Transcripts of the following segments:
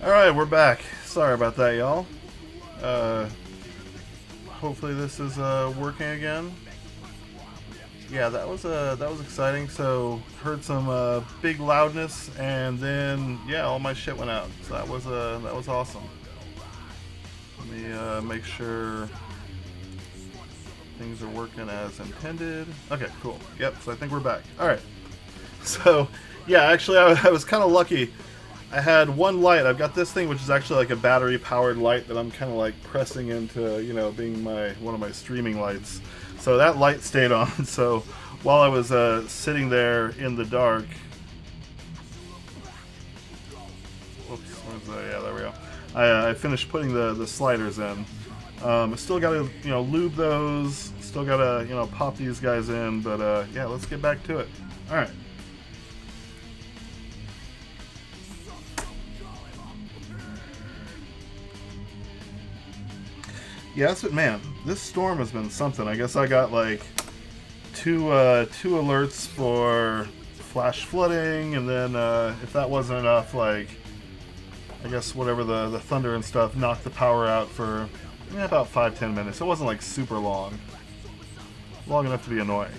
Alright, we're back. Sorry about that, y'all. Hopefully this is working again. Yeah, that was exciting. So heard some big loudness, and then yeah, all my shit went out. So that was awesome. Let me make sure things are working as intended. Okay, cool. Yep. So I think we're back. All right. So yeah, actually, I was kind of lucky. I had one light. I've got this thing, which is actually like a battery-powered light that I'm kind of like pressing into, you know, being one of my streaming lights. So that light stayed on. So while I was sitting there in the dark, whoops, where's the, yeah, there we go. I finished putting the sliders in. I still got to, you know, lube those. Still got to, you know, pop these guys in. But yeah, let's get back to it. All right. Yeah, that's what, man, this storm has been something. I guess I got like two alerts for flash flooding, and then if that wasn't enough, like I guess whatever the thunder and stuff knocked the power out for about 5-10 minutes. It wasn't like super long enough to be annoying.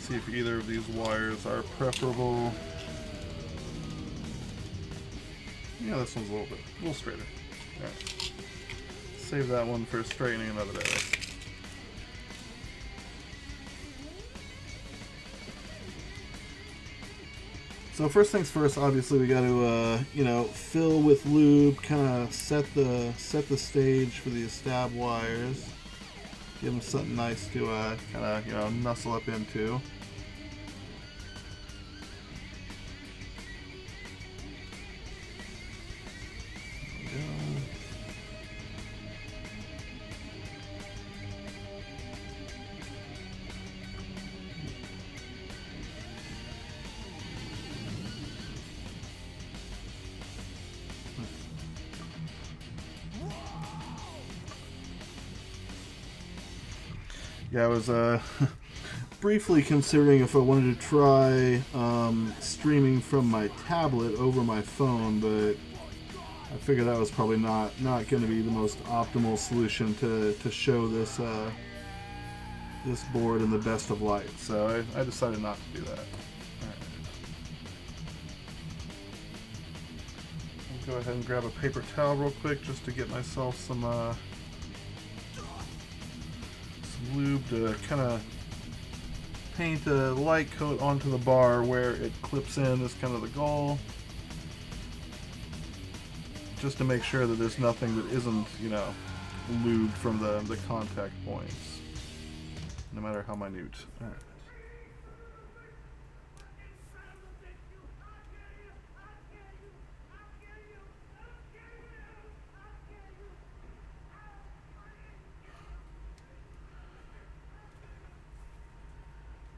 See if either of these wires are preferable. Yeah, this one's a little straighter. Alright. Save that one for straightening another day. So first things first, obviously we got to you know, fill with lube, kind of set the stage for the stab wires. Give them something nice to kind of, you know, nuzzle up into. Yeah, I was briefly considering if I wanted to try streaming from my tablet over my phone, but I figured that was probably not going to be the most optimal solution to show this this board in the best of light. So I decided not to do that. All right. I'll go ahead and grab a paper towel real quick just to get myself some lube to kind of paint a light coat onto the bar where it clips in is kind of the goal. Just to make sure that there's nothing that isn't, you know, lubed from the contact points, no matter how minute. All right.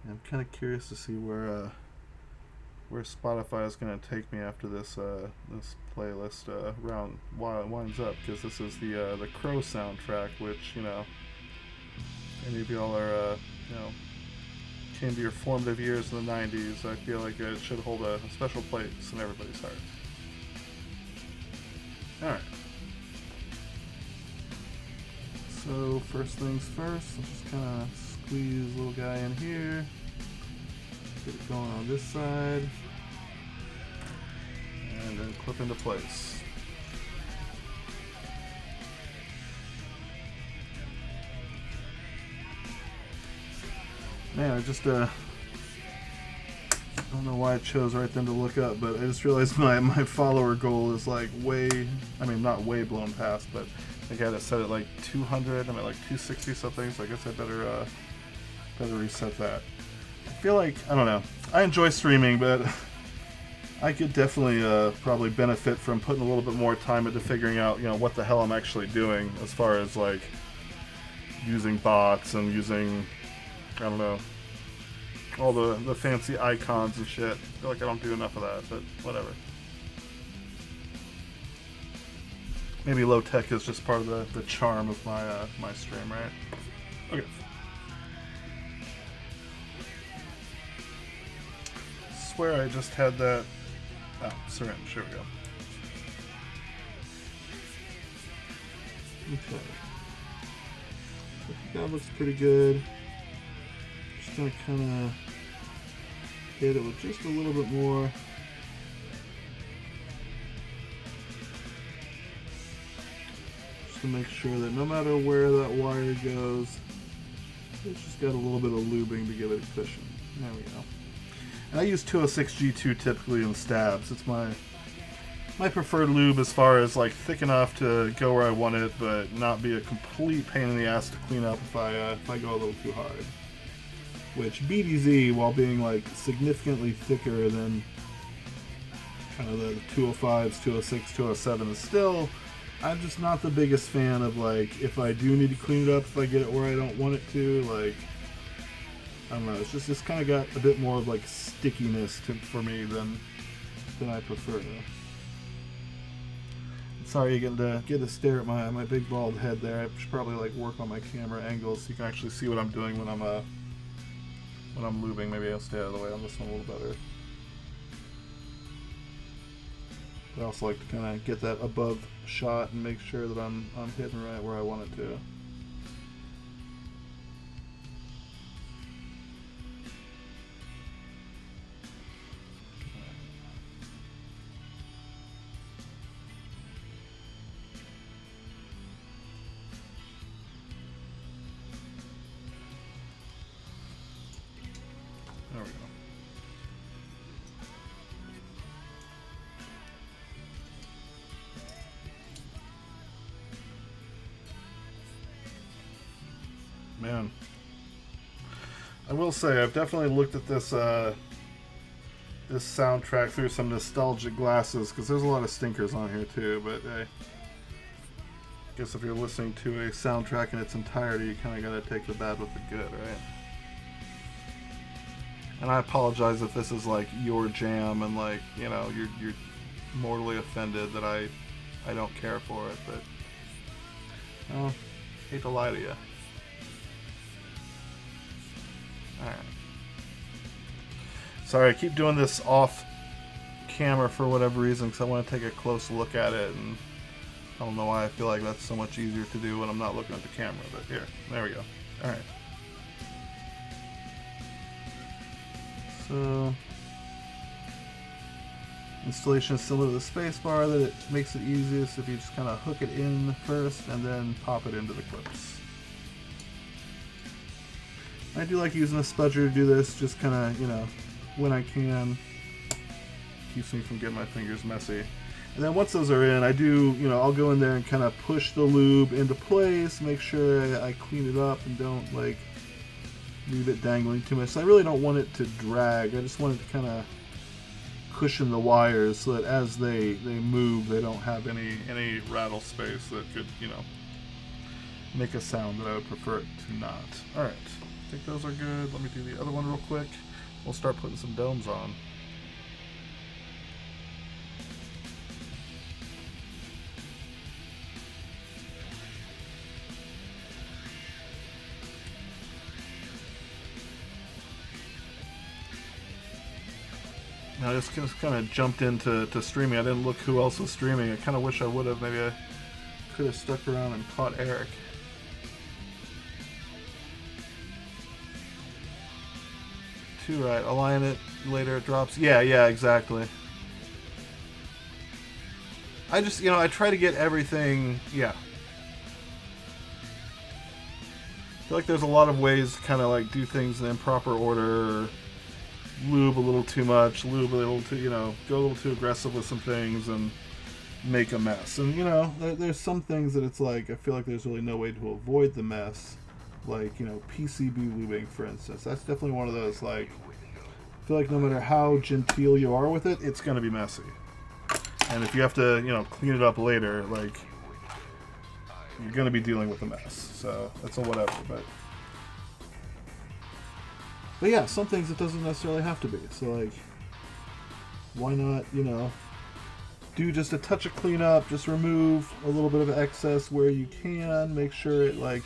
I'm kind of curious to see where Spotify is going to take me after this this playlist round winds up, because this is the Crow soundtrack, which, you know, any of y'all are you know, came to your formative years in the 90s. I feel like it should hold a special place in everybody's heart. All right. So first things first, let's just kind of squeeze little guy in here. Get it going on this side. And then clip into place. Man, I just I don't know why I chose right then to look up, but I just realized my follower goal is like not way blown past, but I think I had it set at like 200. I'm at like 260 something, so I guess I better reset that. I feel like, I don't know, I enjoy streaming, but I could definitely probably benefit from putting a little bit more time into figuring out, you know, what the hell I'm actually doing as far as like using bots and using, I don't know, all the fancy icons and shit. I feel like I don't do enough of that, but whatever. maybe low tech is just part of the charm of my my stream, right? Okay. I swear I just had that. Oh, syringe. Here we go. Okay. I think that looks pretty good. Just gonna kind of hit it with just a little bit more. Just to make sure that no matter where that wire goes, it's just got a little bit of lubing to give it a cushion. There we go. And I use 206G2 typically in stabs. It's my preferred lube as far as like thick enough to go where I want it, but not be a complete pain in the ass to clean up if I go a little too hard. Which BDZ, while being like significantly thicker than kind of the 205s, 206, 207, is still, I'm just not the biggest fan of like if I do need to clean it up if I get it where I don't want it to. Like, I don't know, it's kind of got a bit more of like stickiness for me than I prefer. Sorry you get to stare at my big bald head there. I should probably like work on my camera angles so you can actually see what I'm doing when I'm lubing. Maybe I'll stay out of the way on this one a little better. But I also like to kind of get that above shot and make sure that I'm hitting right where I want it to. There we go. Man, I will say I've definitely looked at this this soundtrack through some nostalgic glasses because there's a lot of stinkers on here too. But I guess if you're listening to a soundtrack in its entirety, you kind of got to take the bad with the good, right? And I apologize if this is like your jam and like, you know, you're mortally offended that I don't care for it, but oh, hate to lie to you. Alright. Sorry, I keep doing this off camera for whatever reason because I want to take a close look at it, and I don't know why I feel like that's so much easier to do when I'm not looking at the camera, but here, there we go. Alright. So, installation is similar to the spacebar, that it makes it easiest if you just kind of hook it in first and then pop it into the clips. I do like using a spudger to do this, just kind of, you know, when I can. Keeps me from getting my fingers messy. And then once those are in, I do, you know, I'll go in there and kind of push the lube into place, make sure I clean it up and don't, like, leave it dangling too much. So I really don't want it to drag. I just want it to kind of cushion the wires so that as they move, they don't have any rattle space that could, you know, make a sound that I would prefer it to not. Alright, I think those are good. Let me do the other one real quick. We'll start putting some domes on. I just kind of jumped into streaming. I didn't look who else was streaming. I kind of wish I would have. Maybe I could have stuck around and caught Eric. Too right. Align it later. It drops. Yeah, exactly. I just, you know, I try to get everything. Yeah. I feel like there's a lot of ways to kind of like do things in improper order. Or lube a little too much, lube a little too, you know, go a little too aggressive with some things and make a mess. And, you know, there's some things that it's like, I feel like there's really no way to avoid the mess. Like, you know, PCB lubing, for instance. That's definitely one of those, like, I feel like no matter how genteel you are with it, it's going to be messy. And if you have to, you know, clean it up later, like, you're going to be dealing with a mess. So, that's a whatever, But yeah, some things it doesn't necessarily have to be. So like, why not, you know, do just a touch of cleanup. Just remove a little bit of excess where you can. Make sure it like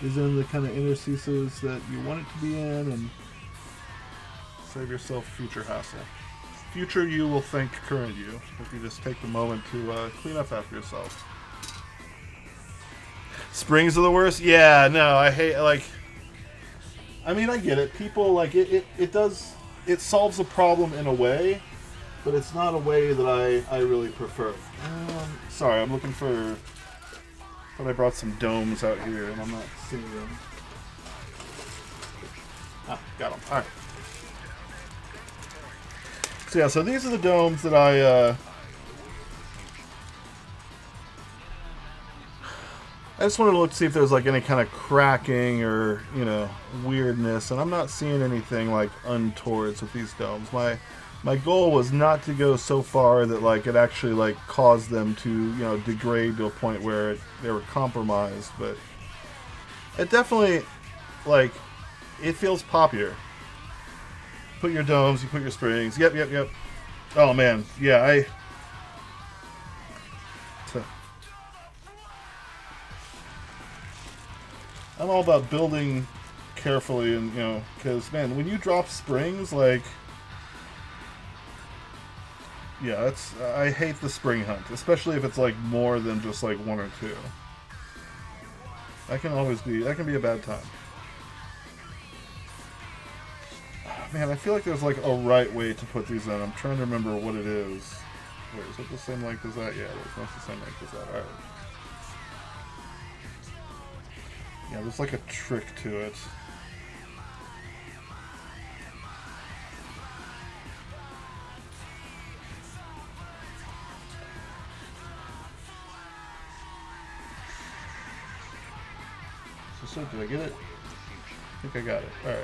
is in the kind of interstices that you want it to be in, and save yourself future hassle. Future you will thank current you if you just take the moment to clean up after yourself. Springs are the worst? Yeah, no, I hate, like, I mean, I get it. People, like, it does, it solves a problem in a way, but it's not a way that I really prefer. Sorry, I'm looking for, but I brought some domes out here, and I'm not seeing them. Ah, got them. All right. So yeah, so these are the domes that I just wanted to look to see if there's like any kind of cracking or, you know, weirdness, and I'm not seeing anything like untowards with these domes. My goal was not to go so far that like it actually like caused them to, you know, degrade to a point where they were compromised, but it definitely, like, it feels poppier. Put your domes, you put your springs. Yep. Oh man, yeah, I'm all about building carefully, and, you know, because, man, when you drop springs, like, yeah, I hate the spring hunt, especially if it's like more than just like one or two. That can be a bad time. Man, I feel like there's like a right way to put these in. I'm trying to remember what it is. Wait, is it the same length as that? Yeah, it's not the same length as that. Alright. Yeah, there's like a trick to it. So did I get it? I think I got it. Alright.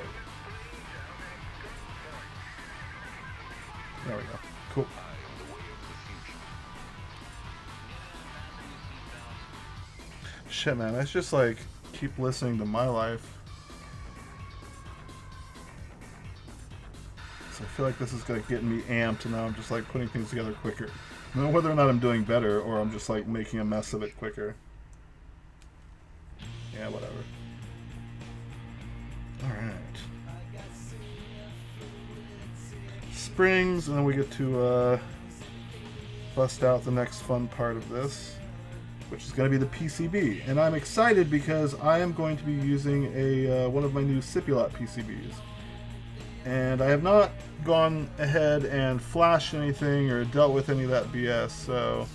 There we go. Cool. Shit, man. That's just like keep listening to my life. So I feel like this is like getting me amped, and now I'm just like putting things together quicker. I don't know whether or not I'm doing better or I'm just like making a mess of it quicker. Yeah, whatever. Alright. Springs, and then we get to bust out the next fun part of this, which is going to be the PCB. And I'm excited because I am going to be using a one of my new Sipulot PCBs. And I have not gone ahead and flashed anything or dealt with any of that BS, so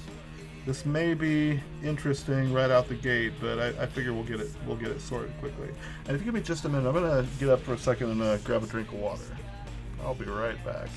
this may be interesting right out the gate, but I figure we'll get it sorted quickly. And if you give me just a minute, I'm gonna get up for a second and grab a drink of water. I'll be right back.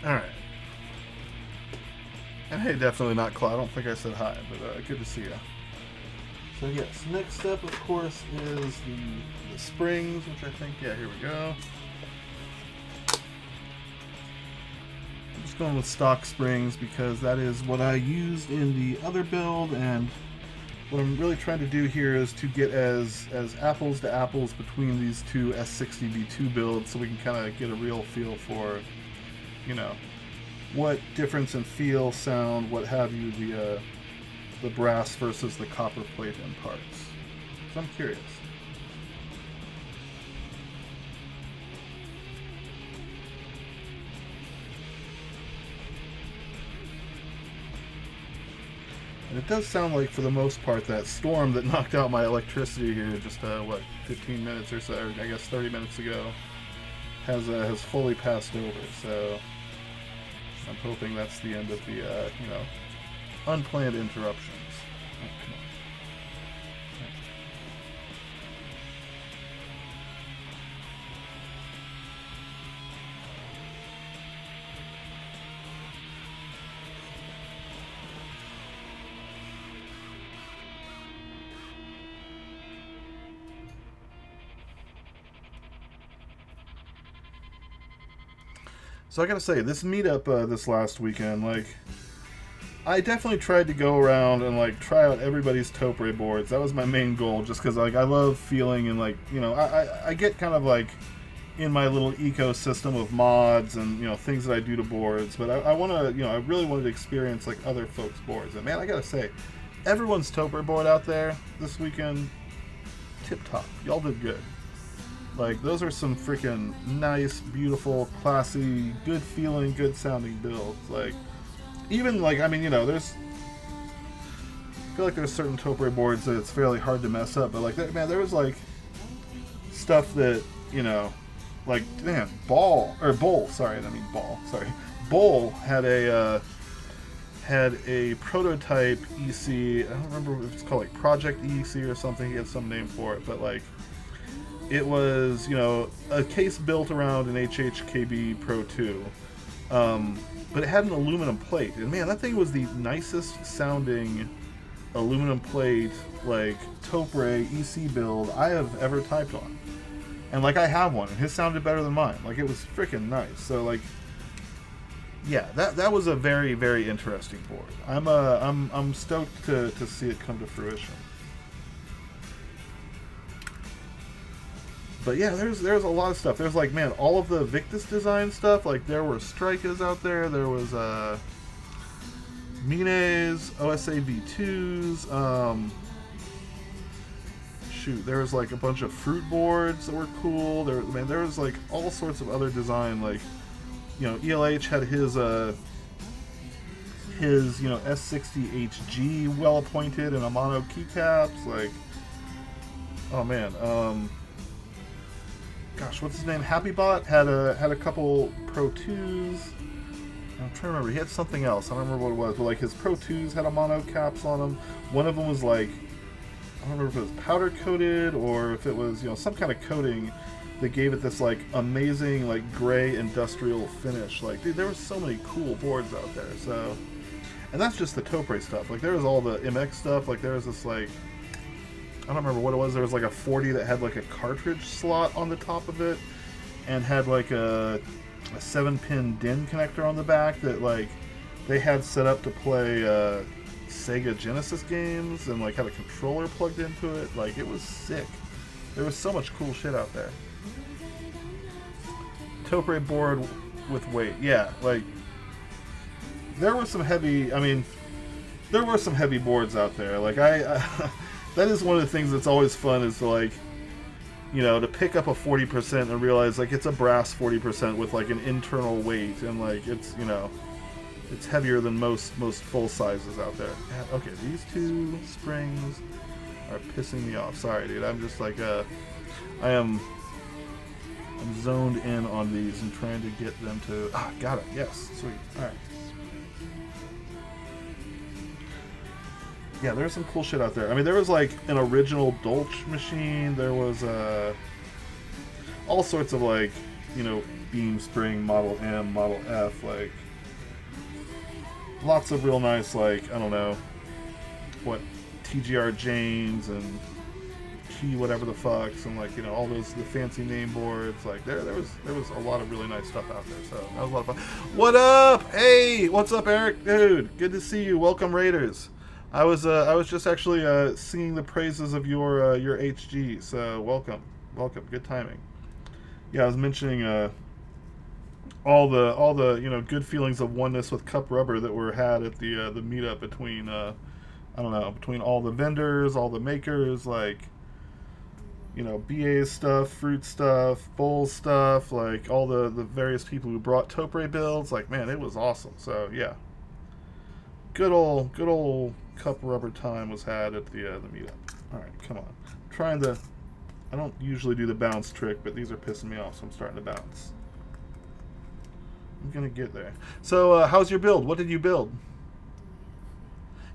Alright. And hey, definitely not Claude. I don't think I said hi, but good to see you. So yes, next step, of course, is the springs, which I think, yeah, here we go. Just going with stock springs because that is what I used in the other build, and what I'm really trying to do here is to get as apples to apples between these two S60v2 builds, so we can kind of get a real feel for, you know, what difference in feel, sound, what have you, the brass versus the copper plate and parts. So I'm curious. And it does sound like, for the most part, that storm that knocked out my electricity here just, what, 15 minutes or so, or I guess 30 minutes ago, has fully passed over. So I'm hoping that's the end of the, you know, unplanned interruptions. Oh, come on. So I gotta say, this meetup this last weekend, like, I definitely tried to go around and like try out everybody's Topre boards. That was my main goal, just because like I love feeling, and like, you know, I get kind of like in my little ecosystem of mods and, you know, things that I do to boards, but I want to, you know, I really wanted to experience like other folks' boards. And man, I gotta say, everyone's Topre board out there this weekend, tip top. Y'all did good. Like, those are some freaking nice, beautiful, classy, good feeling, good sounding builds. Like, even like, I mean, you know, there's, I feel like there's certain Topre boards that it's fairly hard to mess up, but like, that, man, there was like stuff that, you know, like, man, Bull had a prototype EC. I don't remember if it's called like Project EC or something. He had some name for it, but like, it was, you know, a case built around an HHKB Pro 2, but it had an aluminum plate, and man, that thing was the nicest sounding aluminum plate, like, Topre EC build I have ever typed on. And like, I have one, and his sounded better than mine. Like, it was freaking nice. So like, yeah, that was a very, very interesting board. I'm stoked to see it come to fruition. But yeah, there's a lot of stuff. There's like, man, all of the Victus design stuff. Like, there were Strikas out there. There was Mines, OSA V2s. Shoot, there was like a bunch of fruit boards that were cool. There was like all sorts of other design. Like, you know, ELH had his you know, S60HG well appointed and Amano keycaps. Like, oh man, gosh, what's his name? HappyBot had a couple Pro 2s. I'm trying to remember. He had something else. I don't remember what it was, but like his Pro 2s had Amano caps on them. One of them was like, I don't remember if it was powder coated or if it was, you know, some kind of coating that gave it this like amazing like gray industrial finish. Like, dude, there were so many cool boards out there. So, and that's just the Topre stuff. Like, there was all the MX stuff. Like, there was this like, I don't remember what it was. There was like a 40 that had like a cartridge slot on the top of it, and had like a 7-pin DIN connector on the back that like they had set up to play Sega Genesis games, and like had a controller plugged into it. Like, it was sick. There was so much cool shit out there. Topre board with weight, yeah. Like, there were some heavy. I mean, there were some heavy boards out there. Like, that is one of the things that's always fun, is to like, you know, to pick up a 40% and realize like it's a brass 40% with like an internal weight, and like it's, you know, it's heavier than most full sizes out there. Okay, these two springs are pissing me off. Sorry, dude. I'm just like I'm zoned in on these and trying to get them to. Got it. Yes, sweet. All right. Yeah, there's some cool shit out there. I mean, there was like an original Dolch machine. There was all sorts of like, you know, beam spring, Model M, Model F, like lots of real nice, like, I don't know, what, TGR Janes and key whatever the fucks, and like, you know, all the fancy name boards. Like there was a lot of really nice stuff out there. So that was a lot of fun. What up? Hey, what's up, Eric? Dude, good to see you. Welcome, Raiders. I was just actually singing the praises of your HG. So welcome. Good timing. Yeah, I was mentioning all the you know, good feelings of oneness with Cup Rubber that were had at the meetup between I don't know, between all the vendors, all the makers, like, you know, BA stuff, fruit stuff, bowl stuff, like all the various people who brought Topre builds. Like, man, it was awesome. So yeah, good old Cup Rubber time was had at the meetup. All right, come on. I don't usually do the bounce trick, but these are pissing me off, so I'm starting to bounce. I'm gonna get there. So, how's your build? What did you build?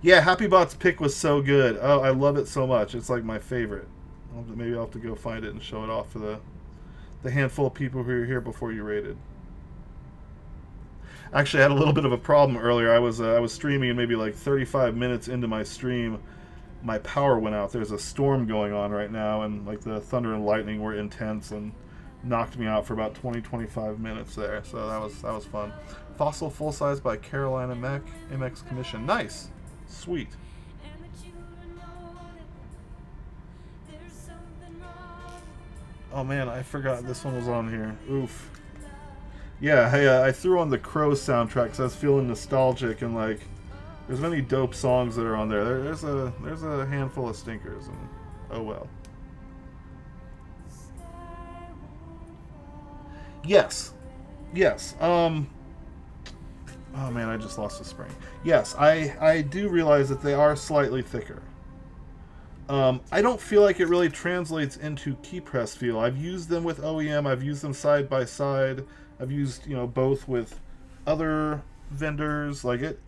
Yeah, HappyBot's pick was so good. Oh, I love it so much. It's like my favorite. Maybe I'll have to go find it and show it off for the handful of people who were here before you raided. Actually, I had a little bit of a problem earlier. I was streaming, and maybe like 35 minutes into my stream, my power went out. There's a storm going on right now, and like the thunder and lightning were intense and knocked me out for about 20-25 minutes there. So that was fun. Fossil full size by Carolina Mech MX Commission. Nice, sweet. Oh man, I forgot this one was on here. Oof. Yeah, hey, I threw on the Crow soundtrack because I was feeling nostalgic, and like, there's many dope songs that are on there. There's a handful of stinkers, and oh well. Yes. Oh man, I just lost a spring. Yes, I do realize that they are slightly thicker. I don't feel like it really translates into key press feel. I've used them with OEM. I've used them side by side. I've used, you know, both with other vendors. Like it,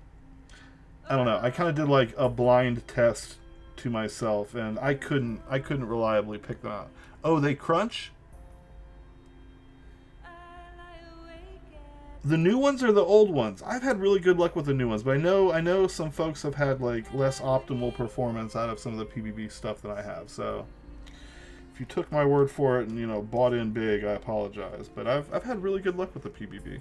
I don't know. I kind of did like a blind test to myself, and I couldn't reliably pick them out. Oh, they crunch? The new ones or the old ones? I've had really good luck with the new ones, but I know some folks have had like less optimal performance out of some of the PBB stuff that I have. So if you took my word for it and, you know, bought in big, I apologize. But I've had really good luck with the PBB.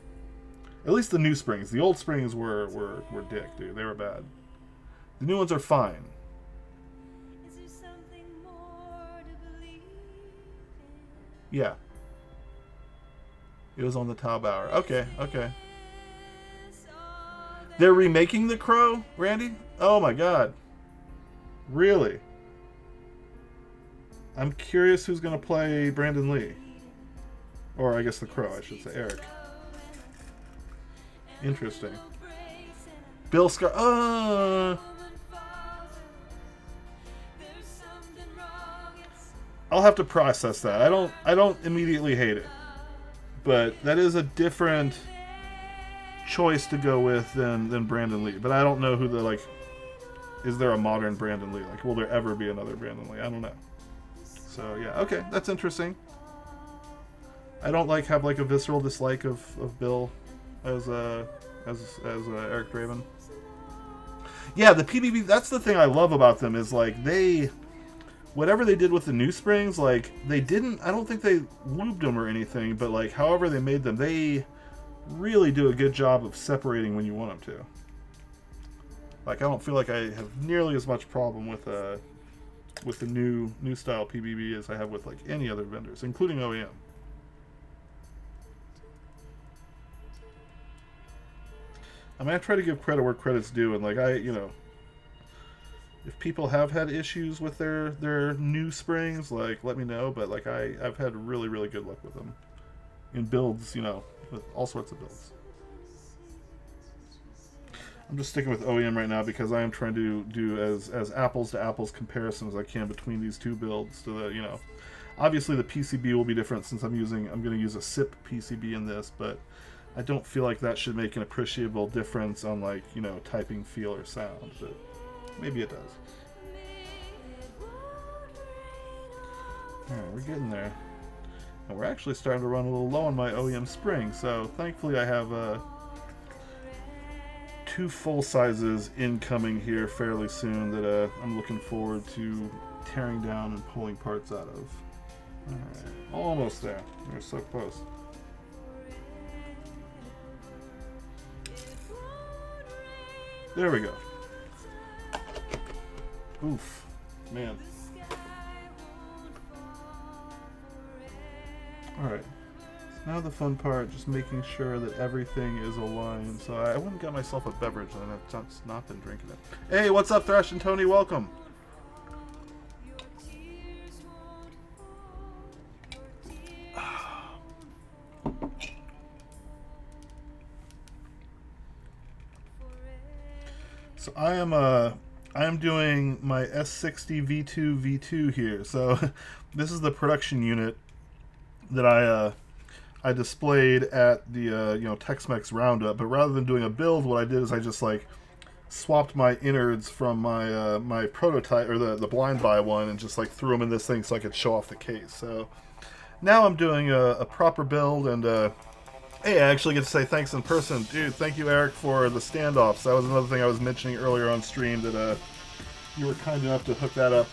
At least the new springs. The old springs were dick, dude. They were bad. The new ones are fine. Yeah. It was on the Taubauer. Okay. They're remaking The Crow, Randy? Oh my god. Really? I'm curious who's going to play Brandon Lee. Or I guess The Crow, I should say. Eric. Interesting. Bill Scar... I'll have to process that. I don't immediately hate it. But that is a different choice to go with than Brandon Lee. But I don't know who the, like... Is there a modern Brandon Lee? Like, will there ever be another Brandon Lee? I don't know. So, yeah. Okay, that's interesting. I don't have like a visceral dislike of Bill as Eric Draven. Yeah, the PBB, that's the thing I love about them is like whatever they did with the new springs, like I don't think they lubed them or anything, but like however they made them, they really do a good job of separating when you want them to. Like I don't feel like I have nearly as much problem with the new style PBB as I have with like any other vendors, including OEM. I mean, I try to give credit where credit's due, and like if people have had issues with their new springs, like let me know. But like I've had really, really good luck with them in builds, with all sorts of builds. I'm just sticking with OEM right now because I am trying to do as apples to apples comparison as I can between these two builds. To the obviously the PCB will be different since I'm going to use a SIP PCB in this, but I don't feel like that should make an appreciable difference on like typing feel or sound. But maybe it does. All right, we're getting there, and we're actually starting to run a little low on my OEM spring. So thankfully I have 2 full sizes incoming here fairly soon that I'm looking forward to tearing down and pulling parts out of. Alright, almost there. We're so close. There we go. Oof. Man. Alright. Now the fun part, just making sure that everything is aligned. So I went and got myself a beverage and I've just not been drinking it. Hey, what's up, Thrash and Tony? Welcome. So I am doing my S60v2 V2 here. So this is the production unit that I displayed at the Tex-Mex Roundup. But rather than doing a build, what I did is I just like swapped my innards from my my prototype or the blind buy one and just like threw them in this thing so I could show off the case. So now I'm doing a proper build and. Hey, I actually get to say thanks in person. Dude, thank you, Eric, for the standoffs. That was another thing I was mentioning earlier on stream, that you were kind enough to hook that up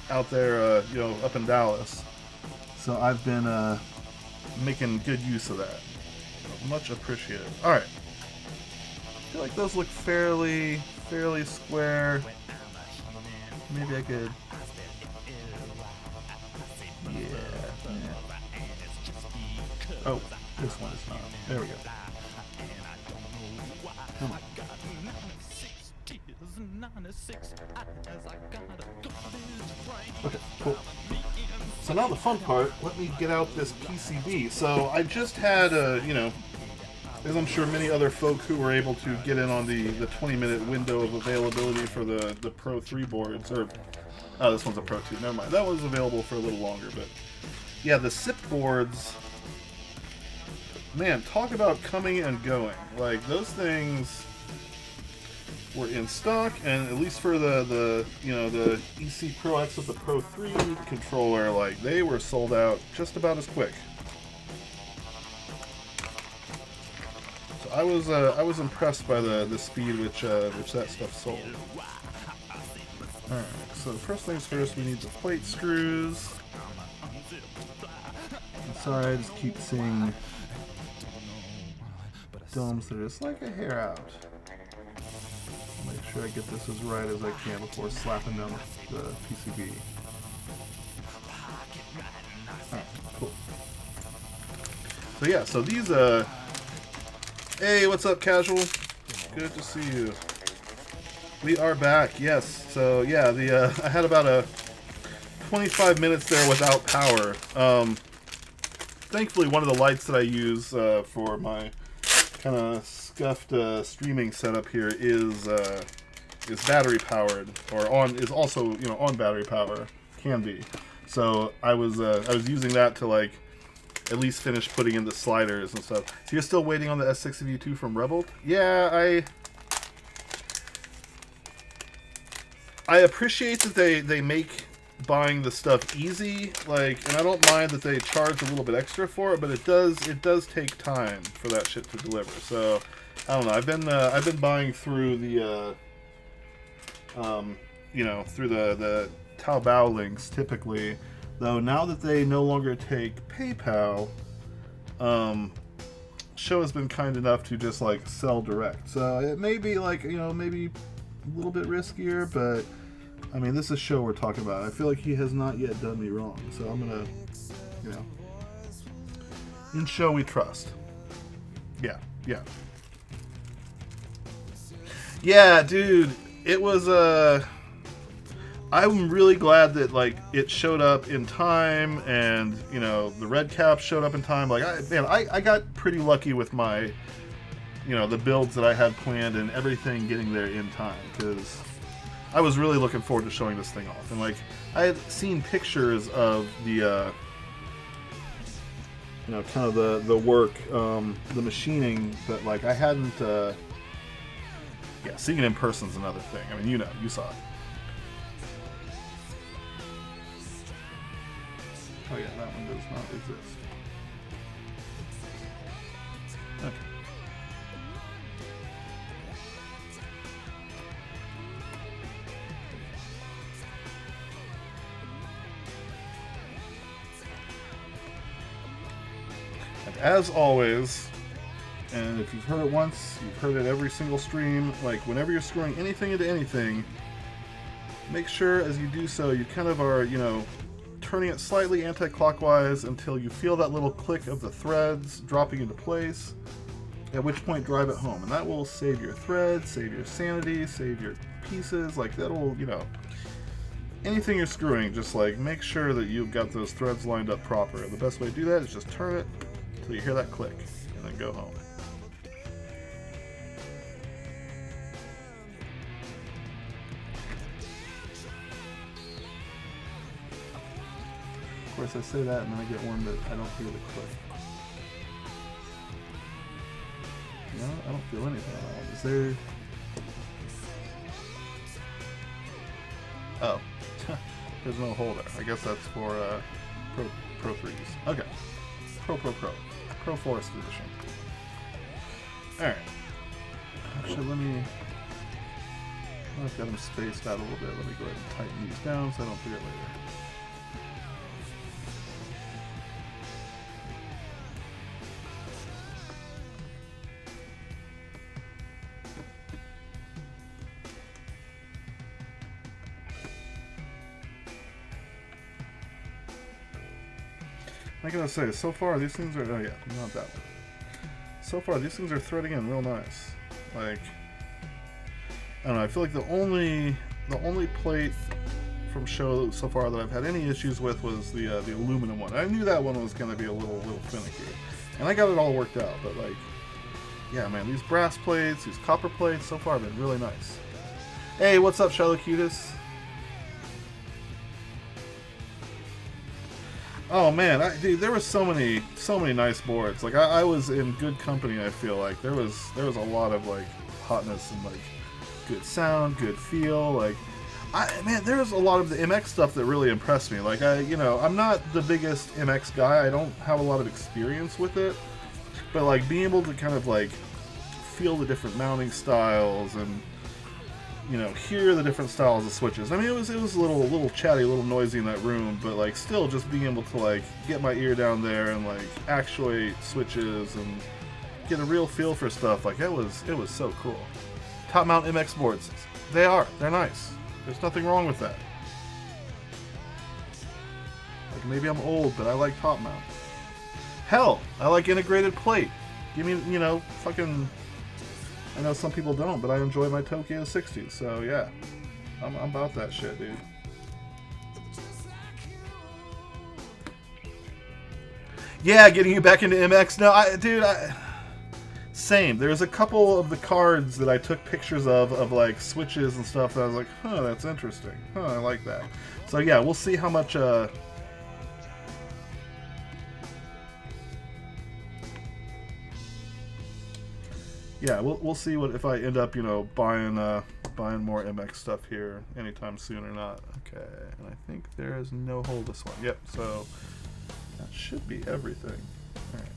out there, up in Dallas. So I've been making good use of that. Much appreciated. Alright. I feel like those look fairly square. Maybe I could... Yeah. Oh. This one is not. There we go. Come on. Okay, cool. So now the fun part, let me get out this PCB. So I just had, as I'm sure many other folk who were able to get in on the 20-minute window of availability for the Pro 3 boards, or, oh, this one's a Pro 2, never mind. That was available for a little longer, but yeah, the SIP boards... Man, talk about coming and going. Like, those things were in stock, and at least for the EC Pro X with the Pro 3 controller, like, they were sold out just about as quick. So I was impressed by the speed which that stuff sold. Alright, so first things first, we need the plate screws. I'm sorry, I just keep seeing domes that are just like a hair out. Make sure I get this as right as I can before slapping down the PCB. Alright, cool. So yeah, so these, hey, what's up, Casual? Good to see you. We are back, yes. So yeah, I had about a 25 minutes there without power. Thankfully, one of the lights that I use for my kind of scuffed streaming setup here is battery powered, or is also on battery power, can be. So I was using that to like at least finish putting in the sliders and stuff. So you're still waiting on the S60v2 from Rebel? Yeah, I appreciate that they make buying the stuff easy, like, and I don't mind that they charge a little bit extra for it, but it does take time for that shit to deliver. So I don't know. I've been buying through the through the Taobao links typically, though now that they no longer take PayPal, Sho has been kind enough to just like sell direct. So it may be like maybe a little bit riskier, but I mean, this is Sho we're talking about. I feel like he has not yet done me wrong, so I'm gonna, in Sho we trust. Yeah, dude, it was, I'm really glad that, like, it showed up in time, and, the red cap showed up in time. Like, I got pretty lucky with my, the builds that I had planned and everything getting there in time, because I was really looking forward to showing this thing off. And like, I had seen pictures of the, kind of the work, the machining, but like I hadn't, seeing it in person is another thing. I mean, you saw it. Oh yeah, that one does not exist. Okay. As always, and if you've heard it once, you've heard it every single stream, like whenever you're screwing anything into anything, make sure as you do so, you kind of are, you know, turning it slightly anti-clockwise until you feel that little click of the threads dropping into place, at which point drive it home. And that will save your threads, save your sanity, save your pieces, like that'll, you know, anything you're screwing, just like make sure that you've got those threads lined up proper. The best way to do that is just turn it until you hear that click, and then go home. Of course I say that and then I get one that I don't hear the click. No, I don't feel anything at all. Is there... Oh. There's no holder. I guess that's for Pro 3s. Okay. Pro. Pro Forest Edition. Alright. Actually, let me... I've got them spaced out a little bit. Let me go ahead and tighten these down so I don't forget later. I gotta say, so far these things are, oh yeah, not that one. So far these things are threading in real nice. Like, I don't know, I feel like the only plate from Sho so far that I've had any issues with was the aluminum one. I knew that one was gonna be a little finicky. And I got it all worked out, but like, yeah man, these brass plates, these copper plates, so far have been really nice. Hey, what's up, Shalocutus? Oh man, dude, there were so many nice boards. Like I was in good company. I feel like there was a lot of like hotness and like good sound, good feel. Like, man, there was a lot of the MX stuff that really impressed me. Like I'm not the biggest MX guy. I don't have a lot of experience with it, but like being able to kind of like feel the different mounting styles and hear the different styles of switches. I mean, it was a little chatty, a little noisy in that room, but like still just being able to like get my ear down there and like actuate switches and get a real feel for stuff. Like it was so cool. Top mount MX boards, they're nice. There's nothing wrong with that. Like maybe I'm old, but I like top mount. Hell, I like integrated plate. Give me, fucking. I know some people don't, but I enjoy my Tokyo 60s, so yeah. I'm about that shit, dude. Yeah, getting you back into MX. No, dude, same. There's a couple of the cards that I took pictures of like switches and stuff that I was like, huh, that's interesting. Huh, I like that. So yeah, we'll see how much, yeah, we'll see what if I end up, buying more MX stuff here anytime soon or not. Okay, and I think there is no hole this one. Yep, so that should be everything. All right.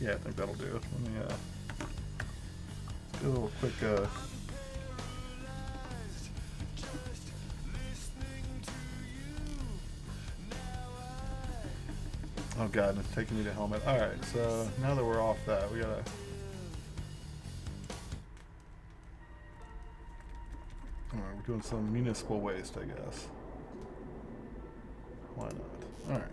Yeah, I think that'll do. Let me do a little quick. Oh god, it's taking me to helmet. Alright, so now that we're off that, we gotta... Alright, we're doing some municipal waste, I guess. Why not? Alright.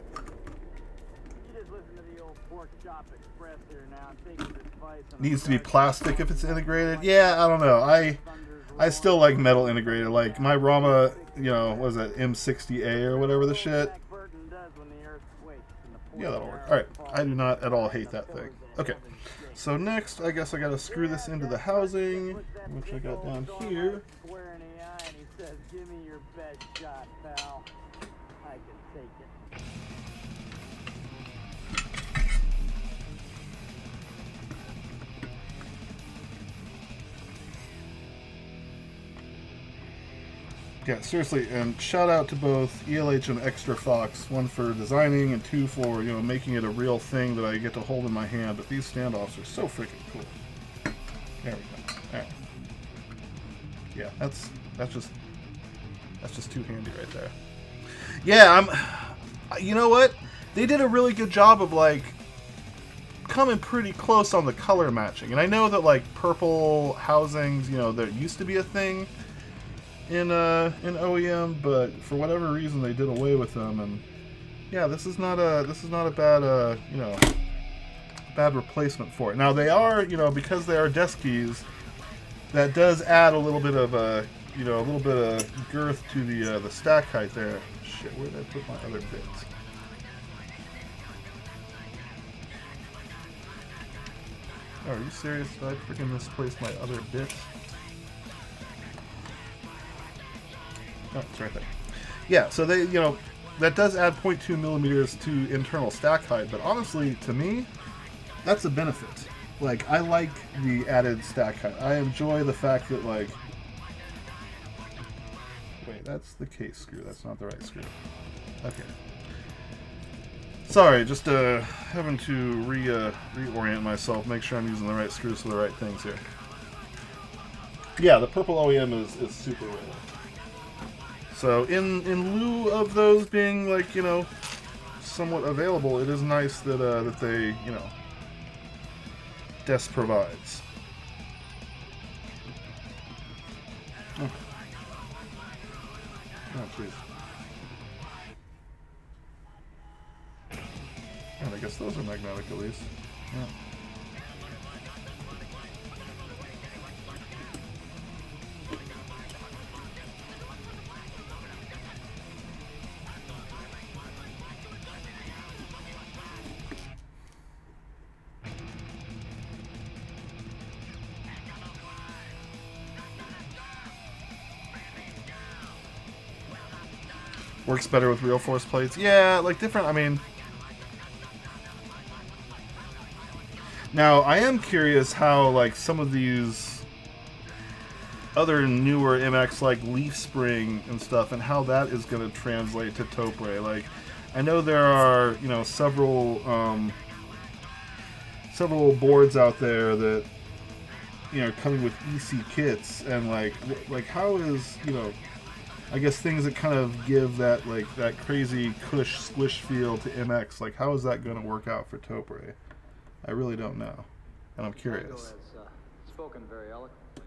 Needs to be plastic if it's integrated? Yeah, I don't know. I still like metal integrated. Like, my Rama, what is that, M60A or whatever the shit? Yeah, that'll work. Alright, I do not at all hate that thing. Okay, so next, I guess I gotta screw this into the housing, which I got down here. Yeah, seriously, and shout out to both ELH and Extra Fox, one for designing and two for, making it a real thing that I get to hold in my hand, but these standoffs are so freaking cool. There we go. Alright. Yeah, that's just That's just too handy right there. Yeah, you know what? They did a really good job of like coming pretty close on the color matching. And I know that like purple housings, you know, there used to be a thing in OEM, but for whatever reason they did away with them. And yeah, this is not a bad you know, bad replacement for it. Now they are, you know, because they are desk keys, that does add a little bit of you know, a little bit of girth to the stack height there. Shit, where did I put my other bits? Oh, are you serious? Did I freaking misplace my other bits? Oh, it's right there. Yeah, so they, you know, that does add 0.2 millimeters to internal stack height, but honestly, to me, that's a benefit. Like, I like the added stack height. I enjoy the fact that, like... Wait, that's the case screw. That's not the right screw. Okay. Sorry, just having to reorient myself, make sure I'm using the right screws for the right things here. Yeah, the purple OEM is super rare. So in lieu of those being, like, you know, somewhat available, it is nice that that they, you know, Desk provides. Oh, jeez. And I guess those are magnetic at least. Yeah. Works better with real force plates. Yeah, like different, I mean... Now, I am curious how, like, some of these other newer MX, like leaf spring and stuff, and how that is going to translate to Topre. Like, I know there are, you know, several boards out there that, you know, coming with EC kits, and like how is, you know, I guess things that kind of give that, like, that crazy cush squish feel to MX, like, how is that going to work out for Topre? I really don't know, and I'm curious. Spoken very eloquently.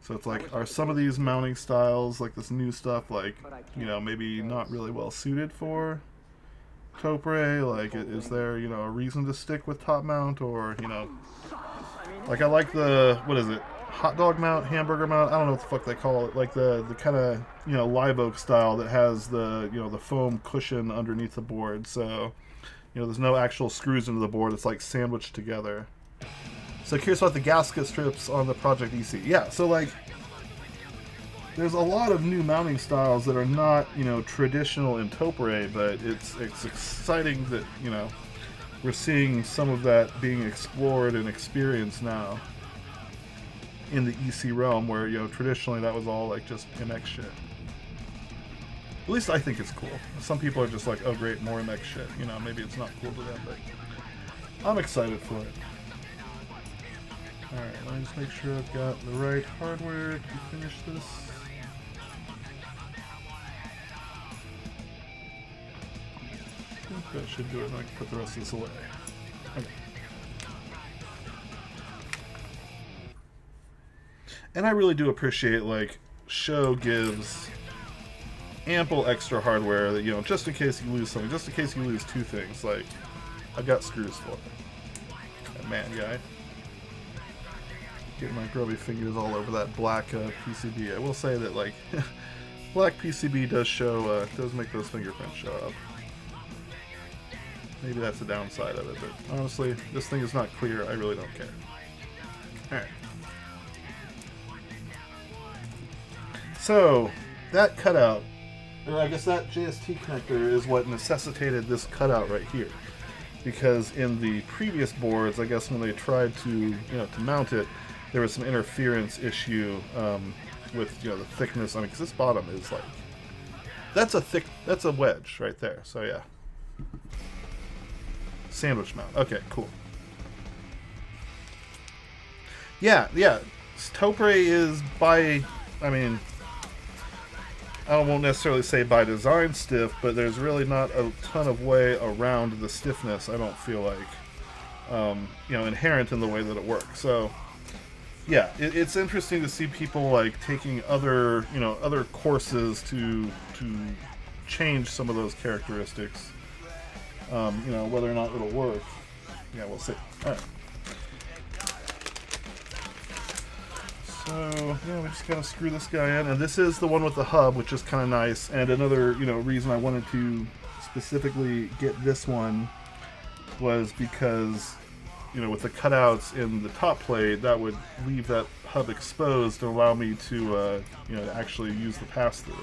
So it's like, are some of these mounting styles, like this new stuff, like, you know, maybe not really well suited for Topre? Like, is there, you know, a reason to stick with top mount, or, you know, like, I like the, what is it, hot dog mount, hamburger mount, I don't know what the fuck they call it, like the kind of, you know, live oak style that has the, you know, the foam cushion underneath the board, so, you know, there's no actual screws into the board, it's like sandwiched together. So curious about the gasket strips on the Project EC. Yeah, so like, there's a lot of new mounting styles that are not, you know, traditional in Topre, but it's exciting that, you know, we're seeing some of that being explored and experienced now in the EC realm, where, you know, traditionally that was all like just MX shit. At least I think it's cool. Some people are just like, oh great, more MX shit. You know, maybe it's not cool to them, but I'm excited for it. Alright, let me just make sure I've got the right hardware to finish this. I think that should do it, and I can put the rest of this away. Okay. And I really do appreciate, like, Sho gives ample extra hardware that, you know, just in case you lose something, just in case you lose two things, like, I've got screws for it. That man guy. Getting my grubby fingers all over that black PCB. I will say that, like, black PCB does show, does make those fingerprints show up. Maybe that's the downside of it, but honestly, this thing is not clear. I really don't care. Alright. So, that cutout, or I guess that JST connector is what necessitated this cutout right here. Because in the previous boards, I guess when they tried to, you know, to mount it, there was some interference issue with, you know, the thickness. I mean, because this bottom is like, that's a wedge right there. So yeah. Sandwich mount. Okay, cool. Yeah. Topre is by, I mean, I won't necessarily say by design stiff, but there's really not a ton of way around the stiffness, I don't feel like, you know, inherent in the way that it works. So, yeah, it's interesting to see people like taking other, you know, other courses to change some of those characteristics. You know, whether or not it'll work, yeah, we'll see. All right. So, yeah, we just kind of screw this guy in. And this is the one with the hub, which is kind of nice. And another, you know, reason I wanted to specifically get this one was because, you know, with the cutouts in the top plate, that would leave that hub exposed and allow me to, you know, actually use the pass-through.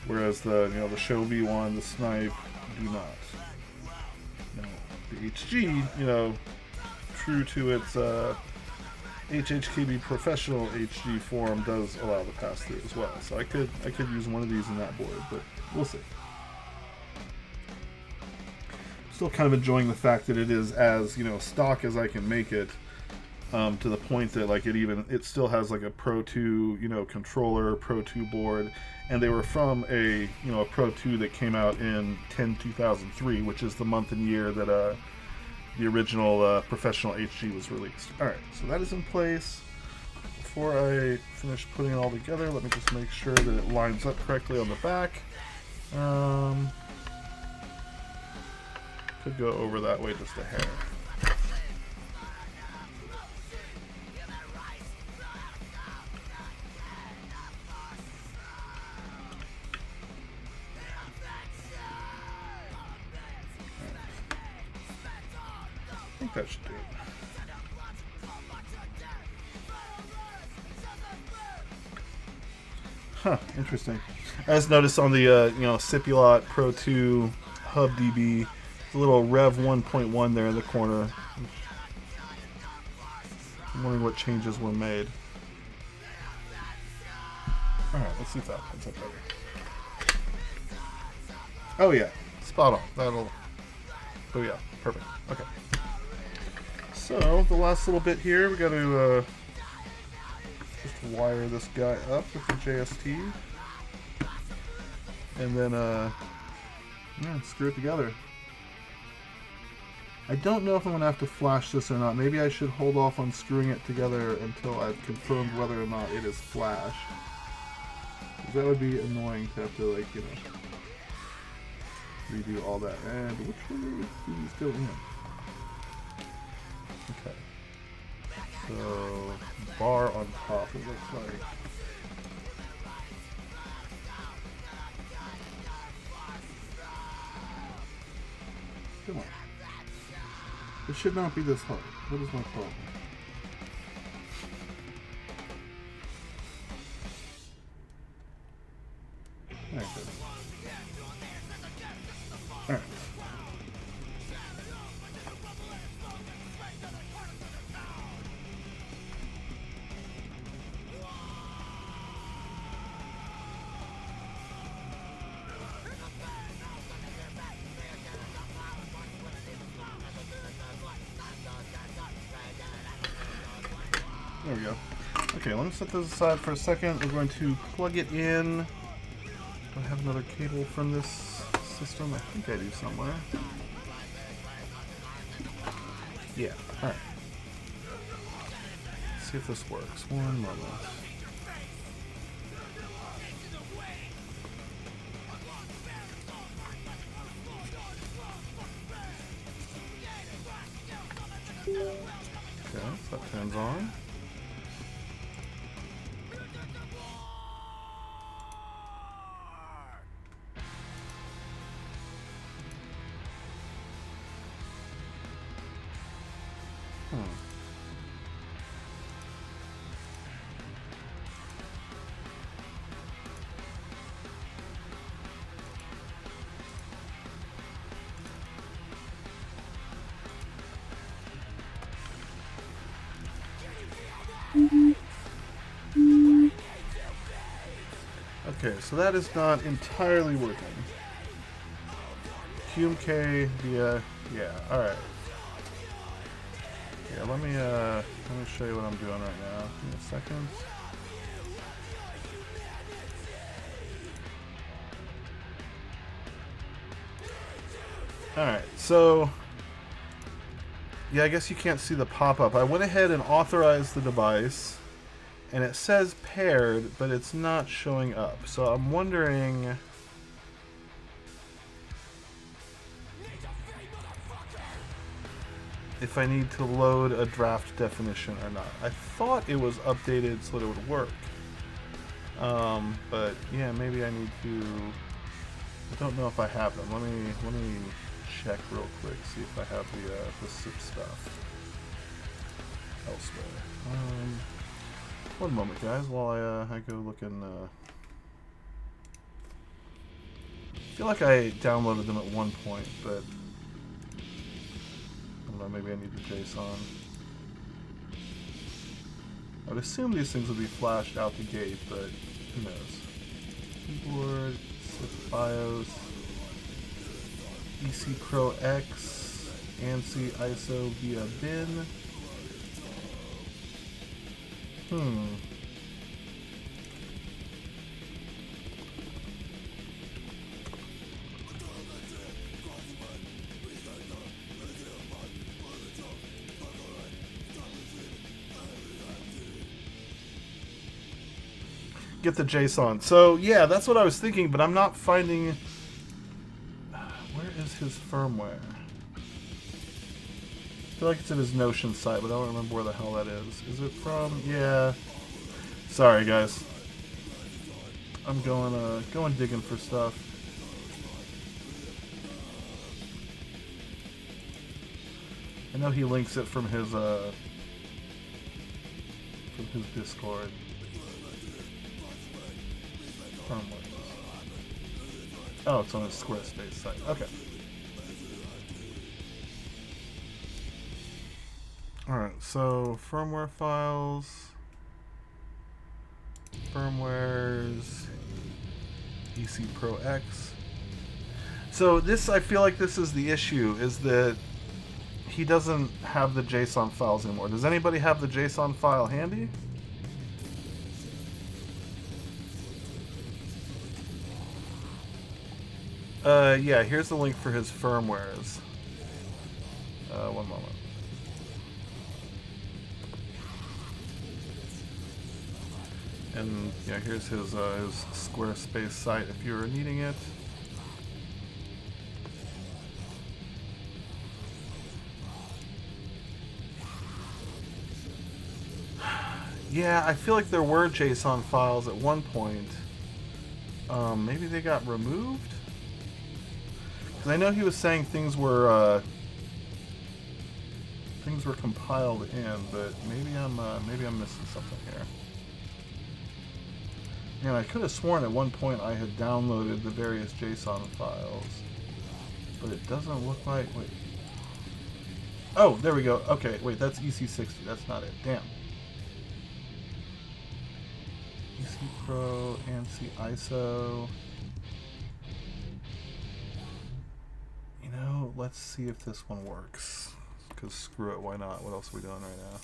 Whereas the, you know, the Sho V1, the Snipe, do not. Now, the HG, you know, true to its, HHKB professional HG form does allow the pass-through as well, so I could use one of these in that board, but we'll see. Still kind of enjoying the fact that it is as, you know, stock as I can make it, to the point that like it still has like a Pro 2, you know, controller, Pro 2 board, and they were from a, you know, a Pro 2 that came out in 10/2003, which is the month and year that the original professional HG was released. Alright, so that is in place. Before I finish putting it all together, let me just make sure that it lines up correctly on the back. Could go over that way just a hair. I think that should do it. Huh, interesting. I just noticed on the you know, Cipulot Pro 2 Hub DB, the little Rev 1.1 there in the corner. I'm wondering what changes were made. Alright, let's see if that comes up better. Oh yeah, spot on. That'll... Oh yeah, perfect. Okay. So, the last little bit here, we got to just wire this guy up with the JST. And then, yeah, screw it together. I don't know if I'm going to have to flash this or not. Maybe I should hold off on screwing it together until I've confirmed whether or not it is flashed. Because that would be annoying to have to, like, you know, redo all that. And which way is he still in? Okay. So, bar on top, it looks like. Come on. It should not be this hard. What is my problem? There it goes. Alright. There we go. Okay, let me set this aside for a second. We're going to plug it in. Do I have another cable from this system? I think I do somewhere. Yeah, alright. Let's see if this works. One moment. Okay, so that turns on. Okay, so that is not entirely working. QMK via, yeah, alright. Yeah, let me show you what I'm doing right now. Give me a second. Alright, so yeah, I guess you can't see the pop-up. I went ahead and authorized the device, and it says paired, but it's not showing up. So I'm wondering if I need to load a draft definition or not. I thought it was updated so that it would work. But yeah, maybe I need to. I don't know if I have them. Let me check real quick, see if I have the SIP stuff elsewhere. One moment, guys, while I go look in. I feel like I downloaded them at one point, but I don't know. Maybe I need the JSON. I would assume these things would be flashed out the gate, but who knows? Keyboard, SIP BIOS, EC Pro X, ANSI ISO via bin. Get the JSON. So yeah, that's what I was thinking, but I'm not finding. Where is his firmware? I feel like it's at his Notion site, but I don't remember where the hell that is. Is it from? Yeah. Sorry, guys. I'm going digging for stuff. I know he links it from his Discord. Oh, it's on his Squarespace site. Okay. Alright, so firmware files, firmwares, EC Pro X. So this, I feel like this is the issue, is that he doesn't have the JSON files anymore. Does anybody have the JSON file handy? Yeah, here's the link for his firmwares. One moment. And yeah, here's his Squarespace site if you're needing it. Yeah, I feel like there were JSON files at one point. Maybe they got removed? Because I know he was saying things were compiled in, but maybe I'm missing something here. And I could have sworn at one point I had downloaded the various JSON files, but it doesn't look like. Wait. Oh, there we go. Okay, wait, that's EC60. That's not it. Damn. EC Pro, ANSI ISO. You know, let's see if this one works. Because screw it, why not? What else are we doing right now?